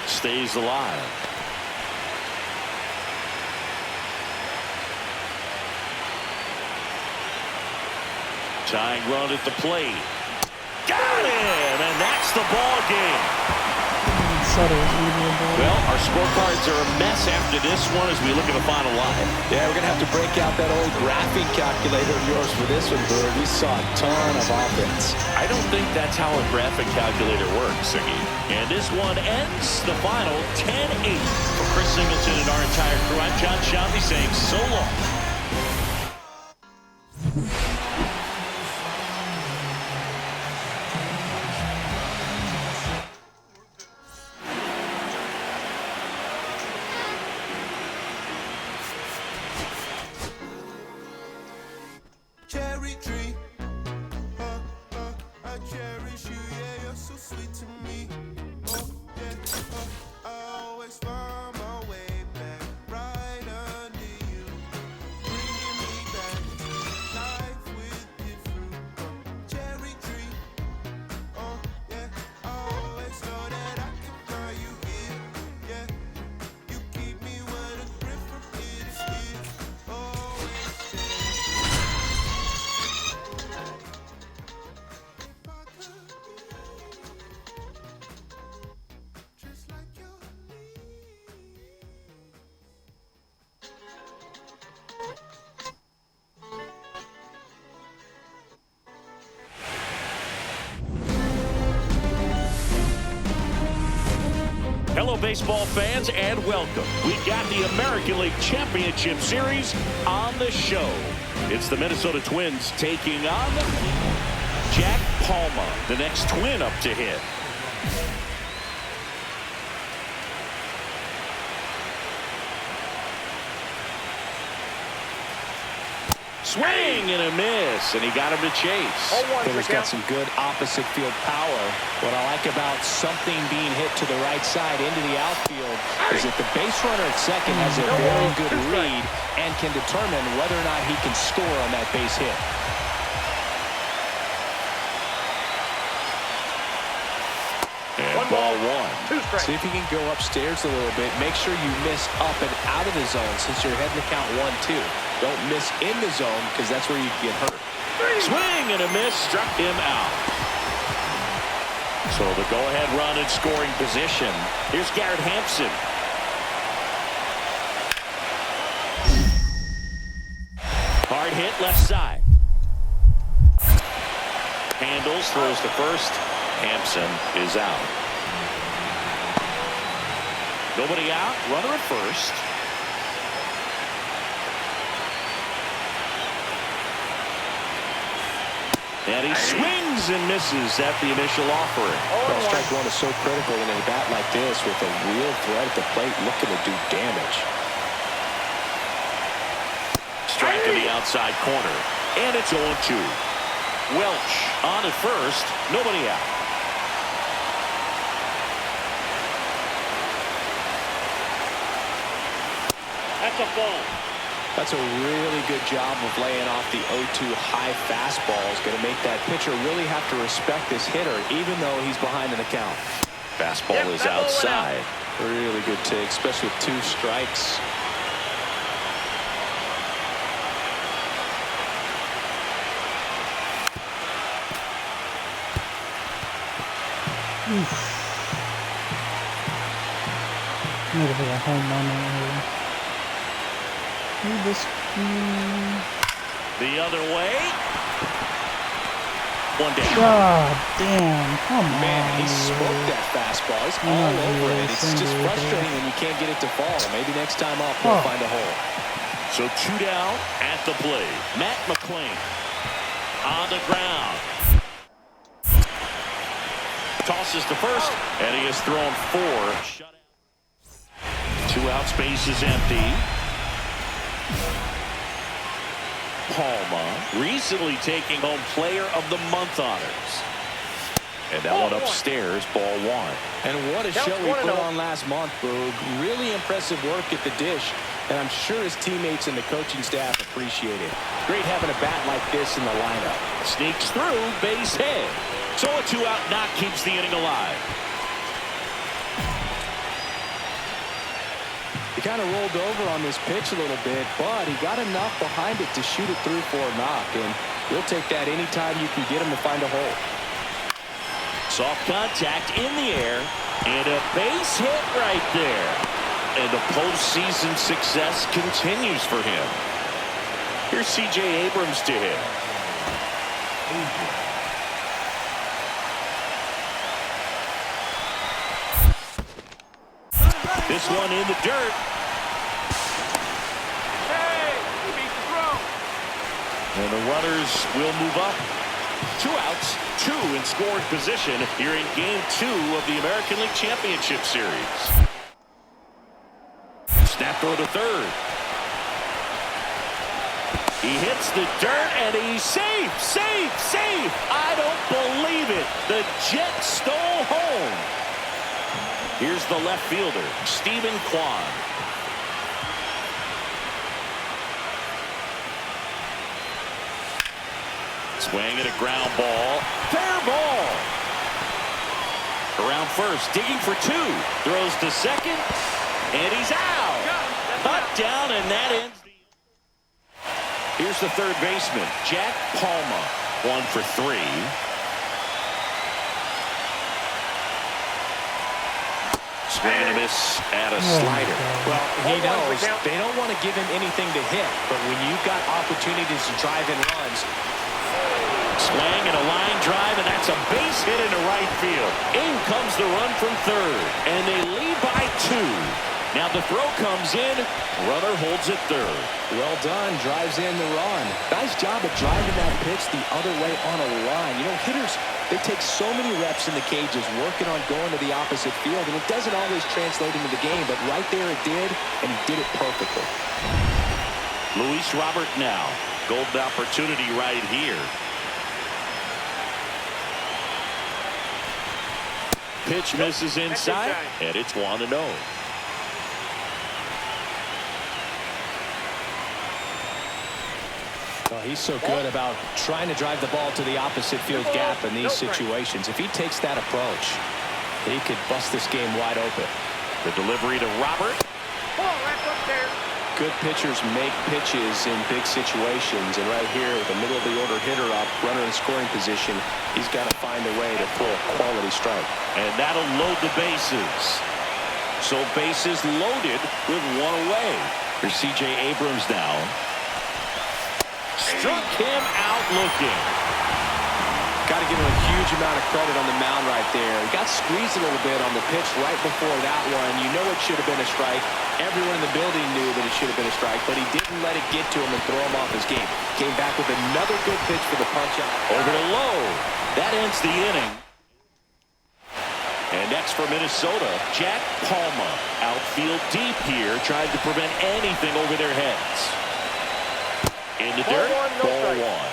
B: Stays alive. Tying run at the plate. Got him, and that's the ball game. Well, our scorecards are a mess after this one as we look at the final line.
C: Yeah, we're going to have to break out that old graphing calculator of yours for this one, Bird. We saw a ton of offense.
B: I don't think that's how a graphic calculator works, Siggy. And this one ends the final 10-8. For Chris Singleton and our entire crew, I'm John Shelby saying so long.
F: Cherry tree, I cherish you, yeah, you're so sweet to me. Oh, yeah, I always find my way back right under you, bringing me back to life with the fruit. Cherry tree, oh, yeah, I always know that I can find you here, yeah. You keep me when a grip from here to here, always stay.
B: Hello, baseball fans, and welcome. We got the American League Championship Series on the show. It's the Minnesota Twins taking on Jack Palma, the next Twin up to hit. Swing and a miss, and he got him to chase.
C: He's got some good opposite field power. What I like about something being hit to the right side into the outfield is that the base runner at second has a very good read and can determine whether or not he can score on that base hit.
B: And ball 1.
E: 2 strikes.
C: See if you can go upstairs a little bit. Make sure you miss up and out of the zone since you're heading to count 1-2. Don't miss in the zone because that's where you can get hurt.
B: Swing and a miss, struck him out. So the go-ahead run in scoring position. Here's Garrett Hampson. Hard hit left side. Handles, throws to first. Hampson is out. Nobody out, runner at first. And he swings and misses at the initial offering.
C: Well, strike one is so critical in a bat like this with a real threat at the plate looking to do damage.
B: Strike to the outside corner. And it's 0-2. Welch on at first. Nobody out.
E: That's a ball.
C: That's a really good job of laying off the 0-2 high fastball. Is going to make that pitcher really have to respect this hitter, even though he's behind in the count.
B: Fastball is outside.
C: Really good take, especially with 2 strikes.
A: Need to be a home run area.
B: The other way. One down.
A: God damn, come on.
C: Man, he smoked that fastball. He's all over it. It's just frustrating when you can't get it to fall. Maybe next time off we'll find a hole.
B: So 2 down at the plate. Matt McClain on the ground. Tosses to first, and he has thrown 4 shutouts. 2 outs, base is empty. Palma recently taking home Player of the Month honors. And that one upstairs, ball 1.
C: And what a show we put on last month, Boog. Really impressive work at the dish. And I'm sure his teammates and the coaching staff appreciate it. Great having a bat like this in the lineup.
B: Sneaks through, base hit. So a 2-out knock keeps the inning alive.
C: He kind of rolled over on this pitch a little bit, but he got enough behind it to shoot it through for a knock. And you'll take that anytime you can get him to find a hole.
B: Soft contact in the air, and a base hit right there. And the postseason success continues for him. Here's C.J. Abrams to hit. This one in the dirt.
E: Hey, he beat the throw.
B: And the runners will move up. 2 outs, 2 in scoring position here in Game 2 of the American League Championship Series. Snap throw to third. He hits the dirt and he's safe, safe, safe. I don't believe it. The Jets stole home. Here's the left fielder, Stephen Kwan. Swing at a ground ball. Fair ball. Around first, digging for 2. Throws to second, and he's out. Cut down, and that ends the... Here's the third baseman, Jack Palma. 1 for 3. Swing and a miss at a slider.
C: Well, he knows they don't want to give him anything to hit, but when you've got opportunities to drive in runs.
B: Swing and a line drive, and that's a base hit into right field. In comes the run from third, and they lead by 2. Now the throw comes in. Runner holds it third.
C: Well done. Drives in the run. Nice job of driving that pitch the other way on a line. You know, hitters, they take so many reps in the cages working on going to the opposite field, and it doesn't always translate into the game, but right there it did, and he did it perfectly.
B: Luis Robert now. Golden opportunity right here. Pitch misses inside, and it's 1-0.
C: Well, he's so good about trying to drive the ball to the opposite field gap in these situations. If he takes that approach. he could bust this game wide open.
B: The delivery to Robert.
C: Good pitchers make pitches in big situations, and right here with the middle of the order hitter up, runner in scoring position, he's got to find a way to throw a quality strike.
B: And that'll load the bases. So bases loaded with one away. Here's C.J. Abrams now. Struck him out looking.
C: Got to give him a huge amount of credit on the mound right there. He got squeezed a little bit on the pitch right before that one. You know it should have been a strike. Everyone in the building knew that it should have been a strike, but he didn't let it get to him and throw him off his game. Came back with another good pitch for the punch-out.
B: Over to Lowe. That ends the inning. And next for Minnesota, Jack Palma. Outfield deep here, trying to prevent anything over their heads. In the dirt, ball one.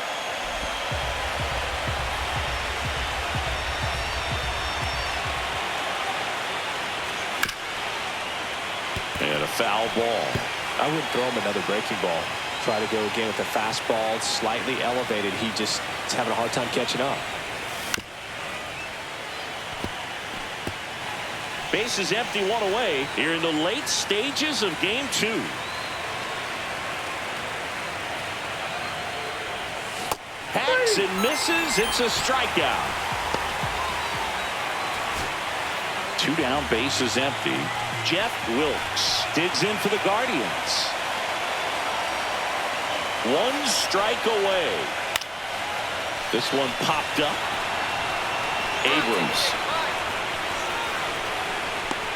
B: And a foul ball.
C: I wouldn't throw him another breaking ball. Try to go again with the fastball, slightly elevated. He just is having a hard time catching up.
B: Bases empty, one away here in the late stages of game 2. Hacks and misses. It's a strikeout. 2 down, bases empty. Jeff Wilkes digs in for the Guardians. 1 strike away. This one popped up. Abrams.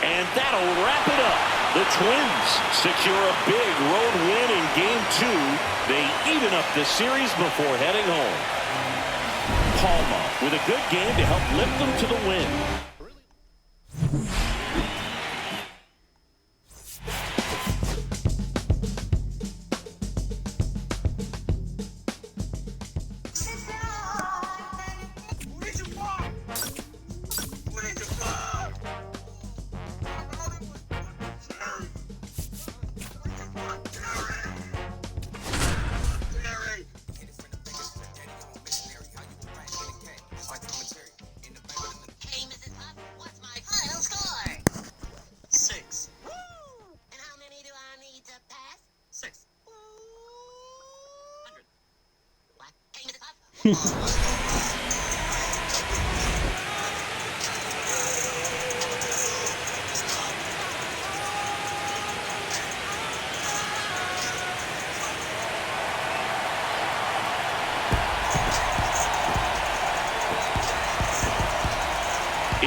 B: And that'll wrap it up. The Twins secure a big road win in game 2. They even up the series before heading home. Palma with a good game to help lift them to the win.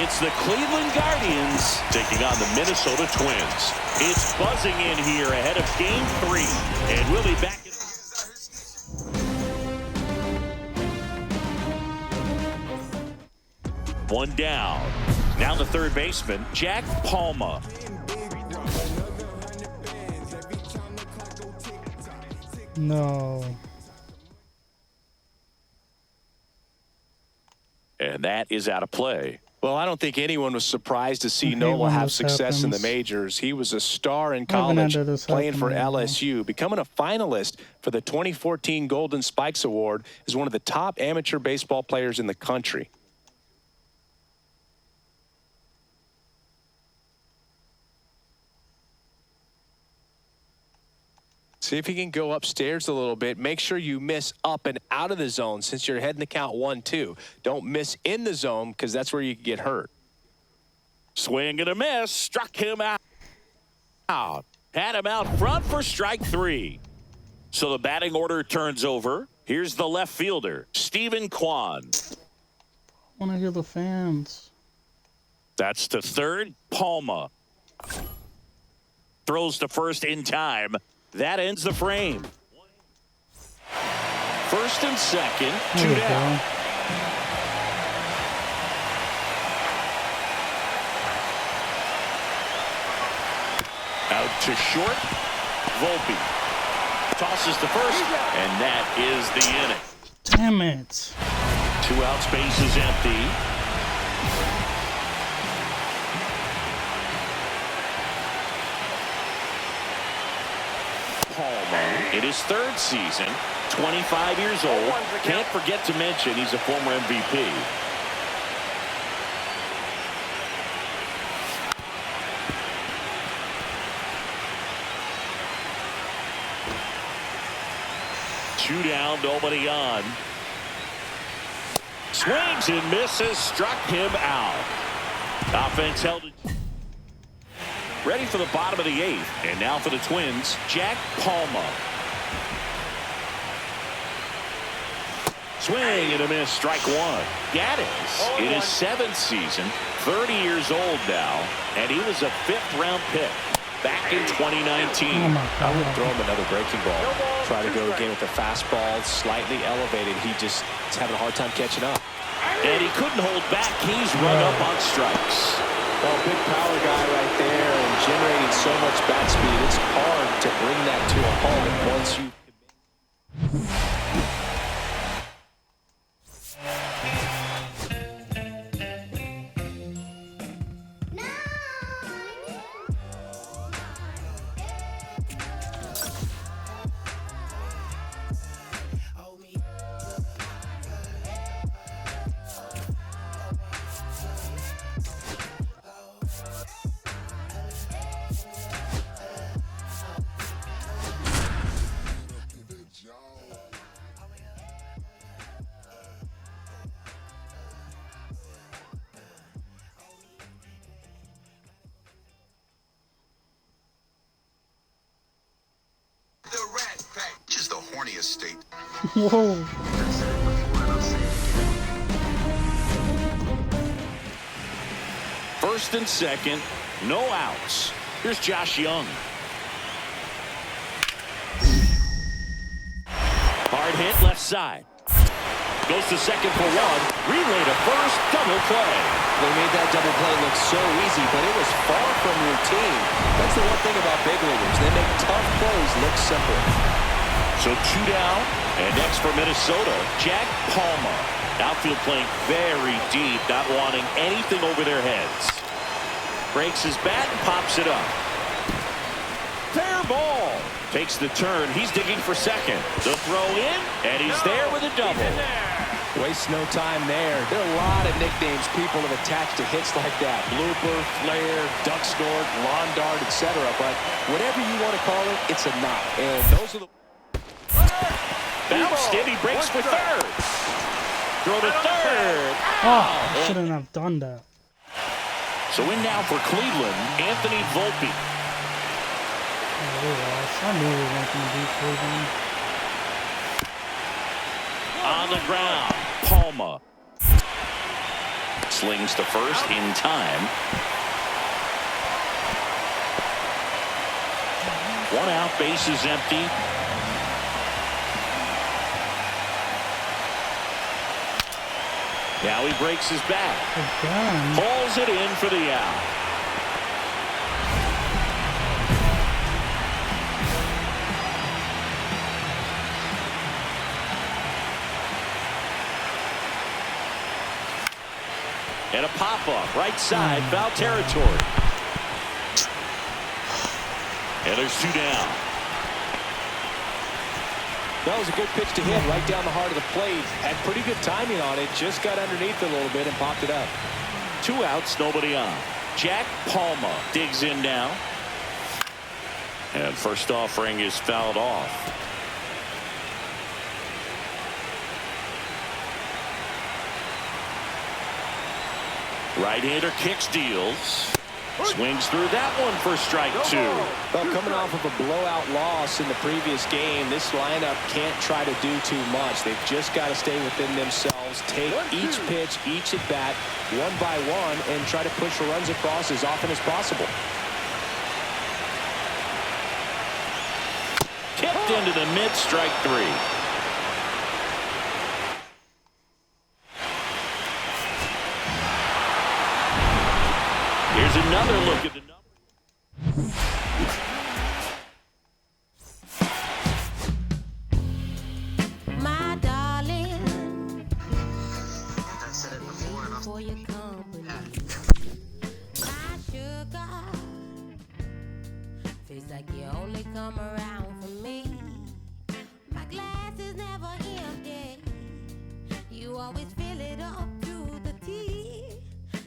B: It's the Cleveland Guardians taking on the Minnesota Twins. It's buzzing in here ahead of game 3. And we'll be back. One down. Now the third baseman, Jack Palma.
A: No.
B: And that is out of play.
C: Well, I don't think anyone was surprised to see Nola have success in the majors. He was a star in college, playing for LSU, becoming a finalist for the 2014 Golden Spikes Award, is one of the top amateur baseball players in the country. See if he can go upstairs a little bit. Make sure you miss up and out of the zone since you're heading to count 1-2. Don't miss in the zone because that's where you can get hurt.
B: Swing and a miss. Struck him out. Had him out front for strike 3. So the batting order turns over. Here's the left fielder, Stephen Kwan.
A: I want to hear the fans.
B: That's to third, Palma. Throws to first in time. That ends the frame. First and second, 2 down. Out to short, Volpe. Tosses to first, and that is the inning.
A: Damn it.
B: 2 outs, bases empty. Palma in his 3rd season, 25 years old. Can't forget to mention he's a former MVP. Two down, nobody on. Swings and misses, struck him out. Offense held it. Ready for the bottom of the 8th. And now for the Twins, Jack Palma. Swing and a miss, strike one. Gaddis in his 7th season, 30 years old now, and he was a 5th-round pick back in 2019.
C: I would throw him another breaking ball. Try to go again with the fastball, slightly elevated. He just is having a hard time catching up.
B: And he couldn't hold back. He's run up on strikes.
C: Well, big power guy right there and generating so much bat speed. It's hard to bring that to a halt once you.
G: Which is the horniest state.
A: Whoa.
B: First and second, no outs. Here's Josh Young. Hard hit left side. Goes to second for one. Relay to first, double play.
C: They made that double play look so easy, but it was far from routine. That's the one thing about big leaguers. They make tough plays look simple.
B: So 2 down, and next for Minnesota, Jack Palma. Outfield playing very deep, not wanting anything over their heads. Breaks his bat and pops it up. Fair ball. Takes the turn. He's digging for second. The throw in, and he's there with a double.
C: Waste no time there. There are a lot of nicknames people have attached to hits like that. Blooper, flare, duck snort, lawn dart, etc. But whatever you want to call it, it's a knot. And those are the...
B: Bounced in, he breaks for third. Throw to third.
A: Oh, I shouldn't have done that.
B: So in now for Cleveland, Anthony Volpe.
A: I knew we weren't going to beat Cleveland.
B: On the ground, Palma. Slings to first in time. 1 out, base is empty. Now he breaks his back. Pulls it in for the out. And a pop-up, right side, foul territory. And there's 2 down.
C: That was a good pitch to hit right down the heart of the plate. Had pretty good timing on it. Just got underneath it a little bit and popped it up.
B: 2 outs, nobody on. Jack Palma digs in now. And first offering is fouled off. Right-hander kicks, deals. Swings through that one for strike 2.
C: Well, coming off of a blowout loss in the previous game, this lineup can't try to do too much. They've just got to stay within themselves, take each pitch, each at bat, one by one, and try to push the runs across as often as possible.
B: Tipped into the mid, strike 3. Here's another look at the numbers.
J: My darling, I said it before for your company. My sugar, feels like you only come around for me. My glass is never empty. You always fill it up to the tea.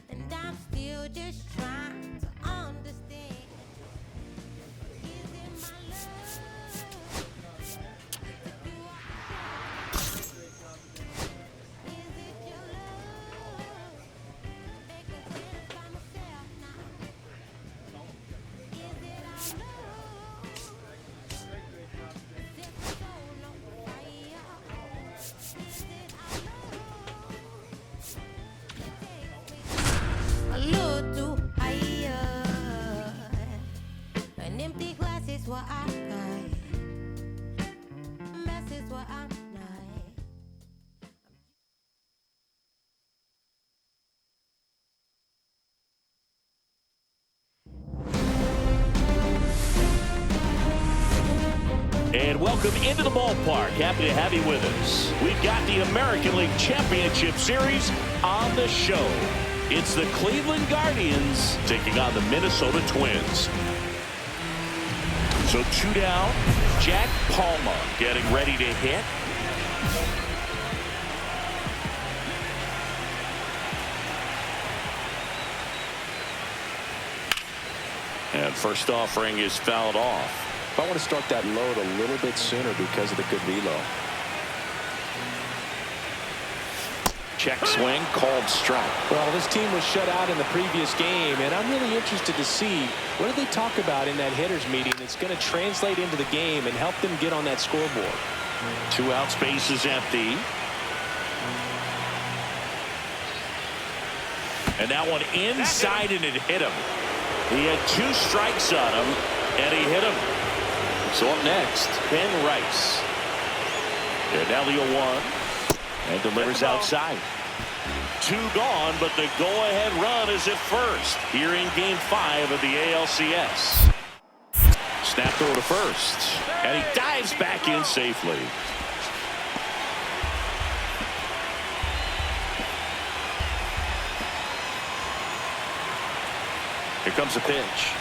J: And I'm still just trying to understand. Is it my love? An empty glass is what I got. Mess is what I'm not.
B: And welcome into the ballpark. Happy to have you with us. We've got the American League Championship Series on the show. It's the Cleveland Guardians taking on the Minnesota Twins. So 2 down, Jack Palma getting ready to hit. And first offering is fouled off.
C: I want to start that load a little bit sooner because of the good reload.
B: Check swing, called strike.
C: Well, this team was shut out in the previous game, and I'm really interested to see what do they talk about in that hitters meeting that's going to translate into the game and help them get on that scoreboard.
B: 2 out, space is empty. And that one inside, and it hit him. He had 2 strikes on him, and he hit him. So up next, Ben Rice. And now the 0-1. And delivers outside. 2 gone, but the go-ahead run is at first here in Game 5 of the ALCS. Snap throw to first. And he dives back in safely. Here comes a pitch.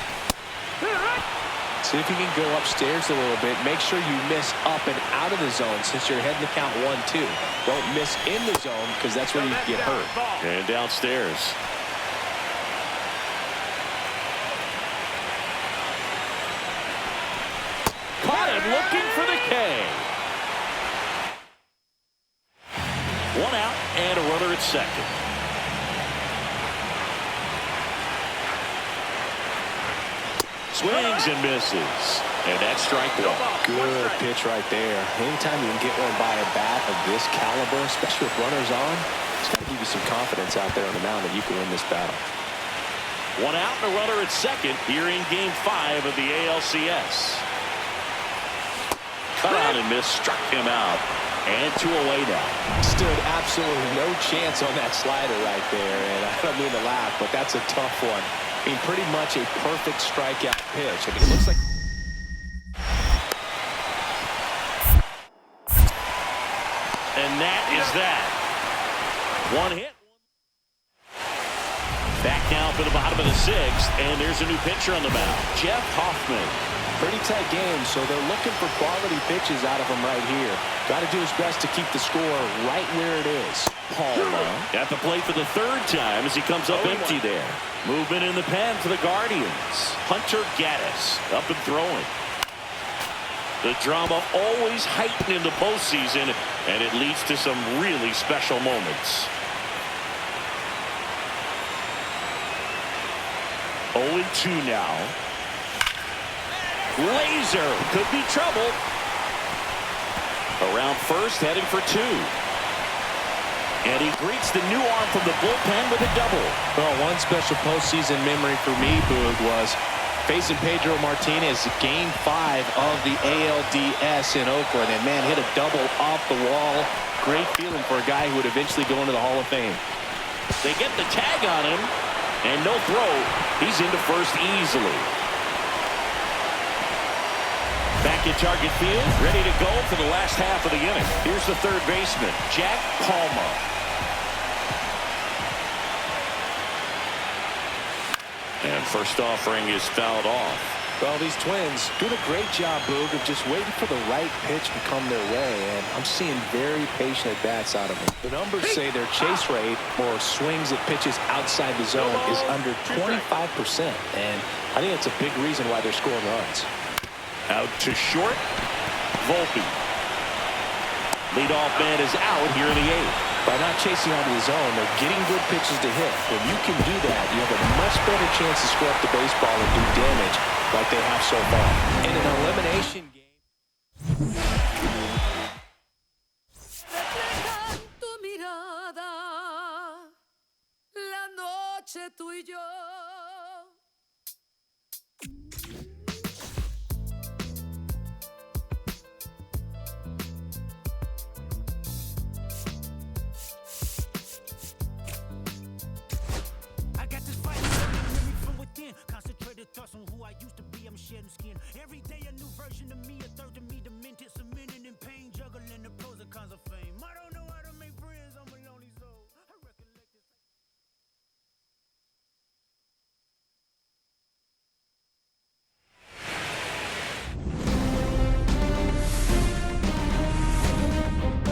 C: See if you can go upstairs a little bit. Make sure you miss up and out of the zone since you're heading to count 1-2. Don't miss in the zone because that's where you get hurt.
B: And downstairs. Caught him looking for the K. 1 out and a runner at second. Swings and misses. And that's strike 1.
C: Good pitch right there. Anytime you can get one by a bat of this caliber, especially with runners on, it's got to give you some confidence out there on the mound that you can win this battle.
B: 1 out and a runner at second here in Game 5 of the ALCS. Cut out and miss, struck him out. And 2 away now.
C: Stood absolutely no chance on that slider right there. And I don't mean to laugh, but that's a tough one. I mean, pretty much a perfect strikeout pitch. I mean, it looks like.
B: And that is that. 1 hit. Back now for the bottom of the 6th, and there's a new pitcher on the mound, Jeff Hoffman.
C: Pretty tight game, so they're looking for quality pitches out of him right here. Got to do his best to keep the score right where it is.
B: Palma at the plate for the 3rd time as he comes up empty there. Movement in the pen for the Guardians. Hunter Gaddis up and throwing. The drama always heightened in the postseason, and it leads to some really special moments. 0-2 now. Laser could be trouble. Around first, heading for 2. And he greets the new arm from the bullpen with a double.
C: Well, one special postseason memory for me, Boog, was facing Pedro Martinez, Game 5 of the ALDS in Oakland. And, man, hit a double off the wall. Great feeling for a guy who would eventually go into the Hall of Fame.
B: They get the tag on him, and no throw. He's into first easily. Back in target field, ready to go for the last half of the inning. Here's the 3rd baseman, Jack Palma. And first offering is fouled off.
C: Well, these Twins doing a great job, Boog, of just waiting for the right pitch to come their way, and I'm seeing very patient at-bats out of them. The numbers say their chase rate, or swings at pitches outside the zone, is under 25%, and I think that's a big reason why they're scoring runs.
B: Out to short, Volpe. Leadoff man is out here in the 8th.
C: By not chasing out of the zone, they're getting good pitches to hit. When you can do that, you have a much better chance to score up the baseball and do damage like they have so far. In an elimination game.
F: Tu mirada, la noche tú y yo.
N: Every day a new version of me, a third of me demented, cemented in pain, juggling the pros and cons of fame. I don't know how to make friends, I'm a lonely soul. I recollect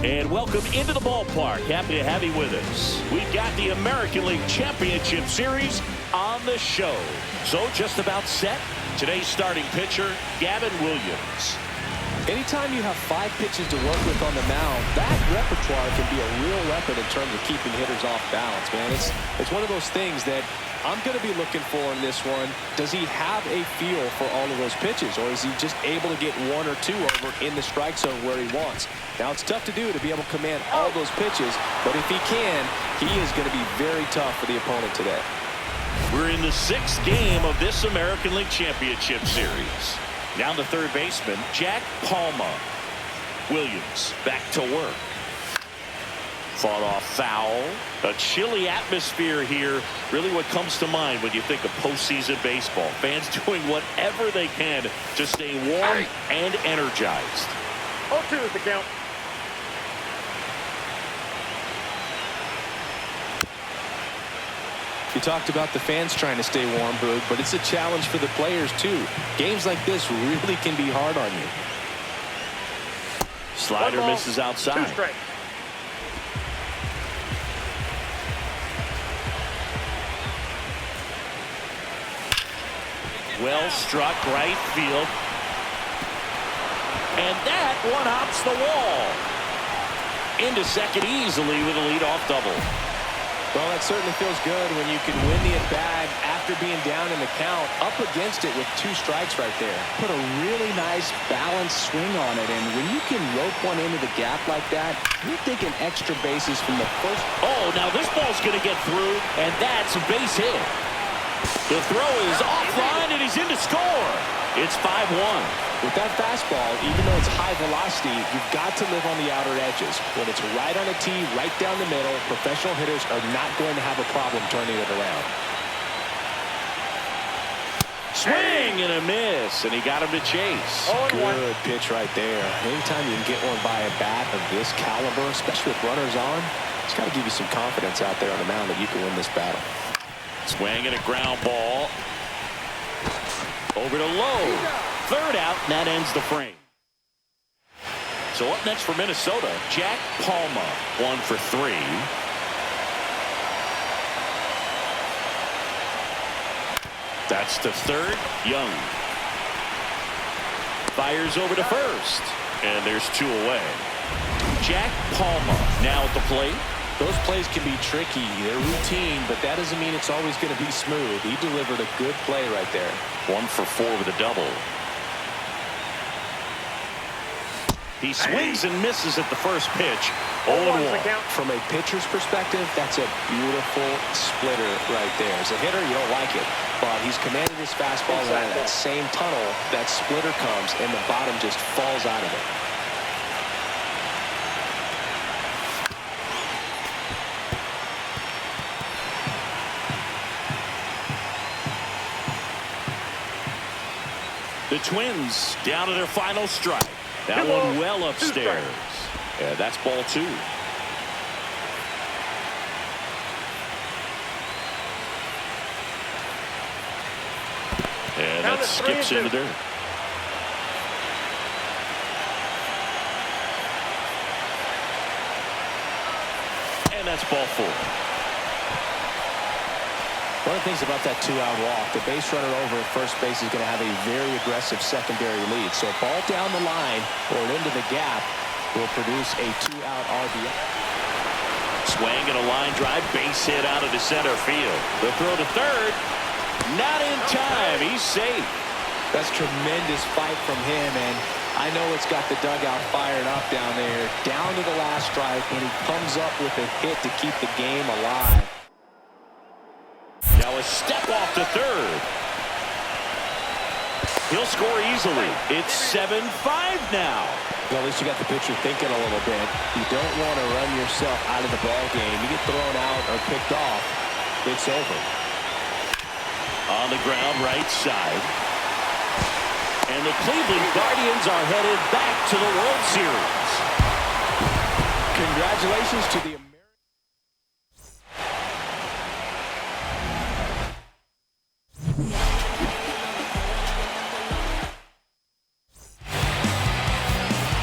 N: this.
B: And welcome into the ballpark. Happy to have you with us. We've got the American League Championship Series on the show. So just about set. Today's starting pitcher, Gavin Williams.
C: Anytime you have 5 pitches to work with on the mound, that repertoire can be a real weapon in terms of keeping hitters off balance, man. It's one of those things that I'm going to be looking for in this one. Does he have a feel for all of those pitches, or is he just able to get 1 or 2 over in the strike zone where he wants? Now, it's tough to do to be able to command all those pitches, but if he can, he is going to be very tough for the opponent today.
B: We're in the 6th game of this American League Championship Series. Down to third baseman, Jack Palma. Williams back to work. Fought off foul. A chilly atmosphere here. Really what comes to mind when you think of postseason baseball. Fans doing whatever they can to stay warm and energized.
E: 0-2 is the count.
C: You talked about the fans trying to stay warm, Boog, but it's a challenge for the players, too. Games like this really can be hard on you.
B: Slider misses outside.
E: 2 strikes.
B: Well struck right field. And that one hops the wall. Into second easily with a leadoff double.
C: Well, that certainly feels good when you can win the at-bat after being down in the count, up against it with 2 strikes right there. Put a really nice balanced swing on it, and when you can rope one into the gap like that, you're thinking extra bases from the first.
B: Oh, now this ball's going to get through, and that's a base hit. The throw is offline, and he's in to score. It's 5-1.
C: With that fastball, even though it's high velocity, you've got to live on the outer edges. When it's right on a tee, right down the middle, professional hitters are not going to have a problem turning it around.
B: Swing and a miss, and he got him to chase.
C: Good pitch right there. Anytime you can get one by a bat of this caliber, especially with runners on, it's got to give you some confidence out there on the mound that you can win this battle.
B: Swing and a ground ball. Over to Lowe. Third out, and that ends the frame. So up next for Minnesota, Jack Palma, 1 for 3. That's to third, Young. Fires over to first, and there's 2 away. Jack Palma now at the plate.
C: Those plays can be tricky. They're routine, but that doesn't mean it's always going to be smooth. He delivered a good play right there.
B: 1 for 4 with a double. He swings and misses at the first pitch. 0-1.
C: From a pitcher's perspective, that's a beautiful splitter right there. As a hitter, you don't like it, but he's commanded his fastball out of that same tunnel. That splitter comes, and the bottom just falls out of it.
B: The Twins down to their final strike. That one well upstairs. Yeah, that's ball 2. And that skips in the dirt. And that's ball 4.
C: One of the things about that 2-out walk, the base runner over at first base is going to have a very aggressive secondary lead. So a ball down the line or into the gap will produce a 2-out RBI.
B: Swing and a line drive, base hit out of the center field. The throw to third, not in time. He's safe.
C: That's tremendous fight from him, and I know it's got the dugout fired up down there. Down to the last strike, and he comes up with a hit to keep the game alive.
B: Now a step off to third. He'll score easily. It's 7-5 now.
C: Well, at least you got the pitcher thinking a little bit. You don't want to run yourself out of the ball game. You get thrown out or picked off, it's over.
B: On the ground, right side. And the Cleveland Guardians are headed back to the World Series.
C: Congratulations to the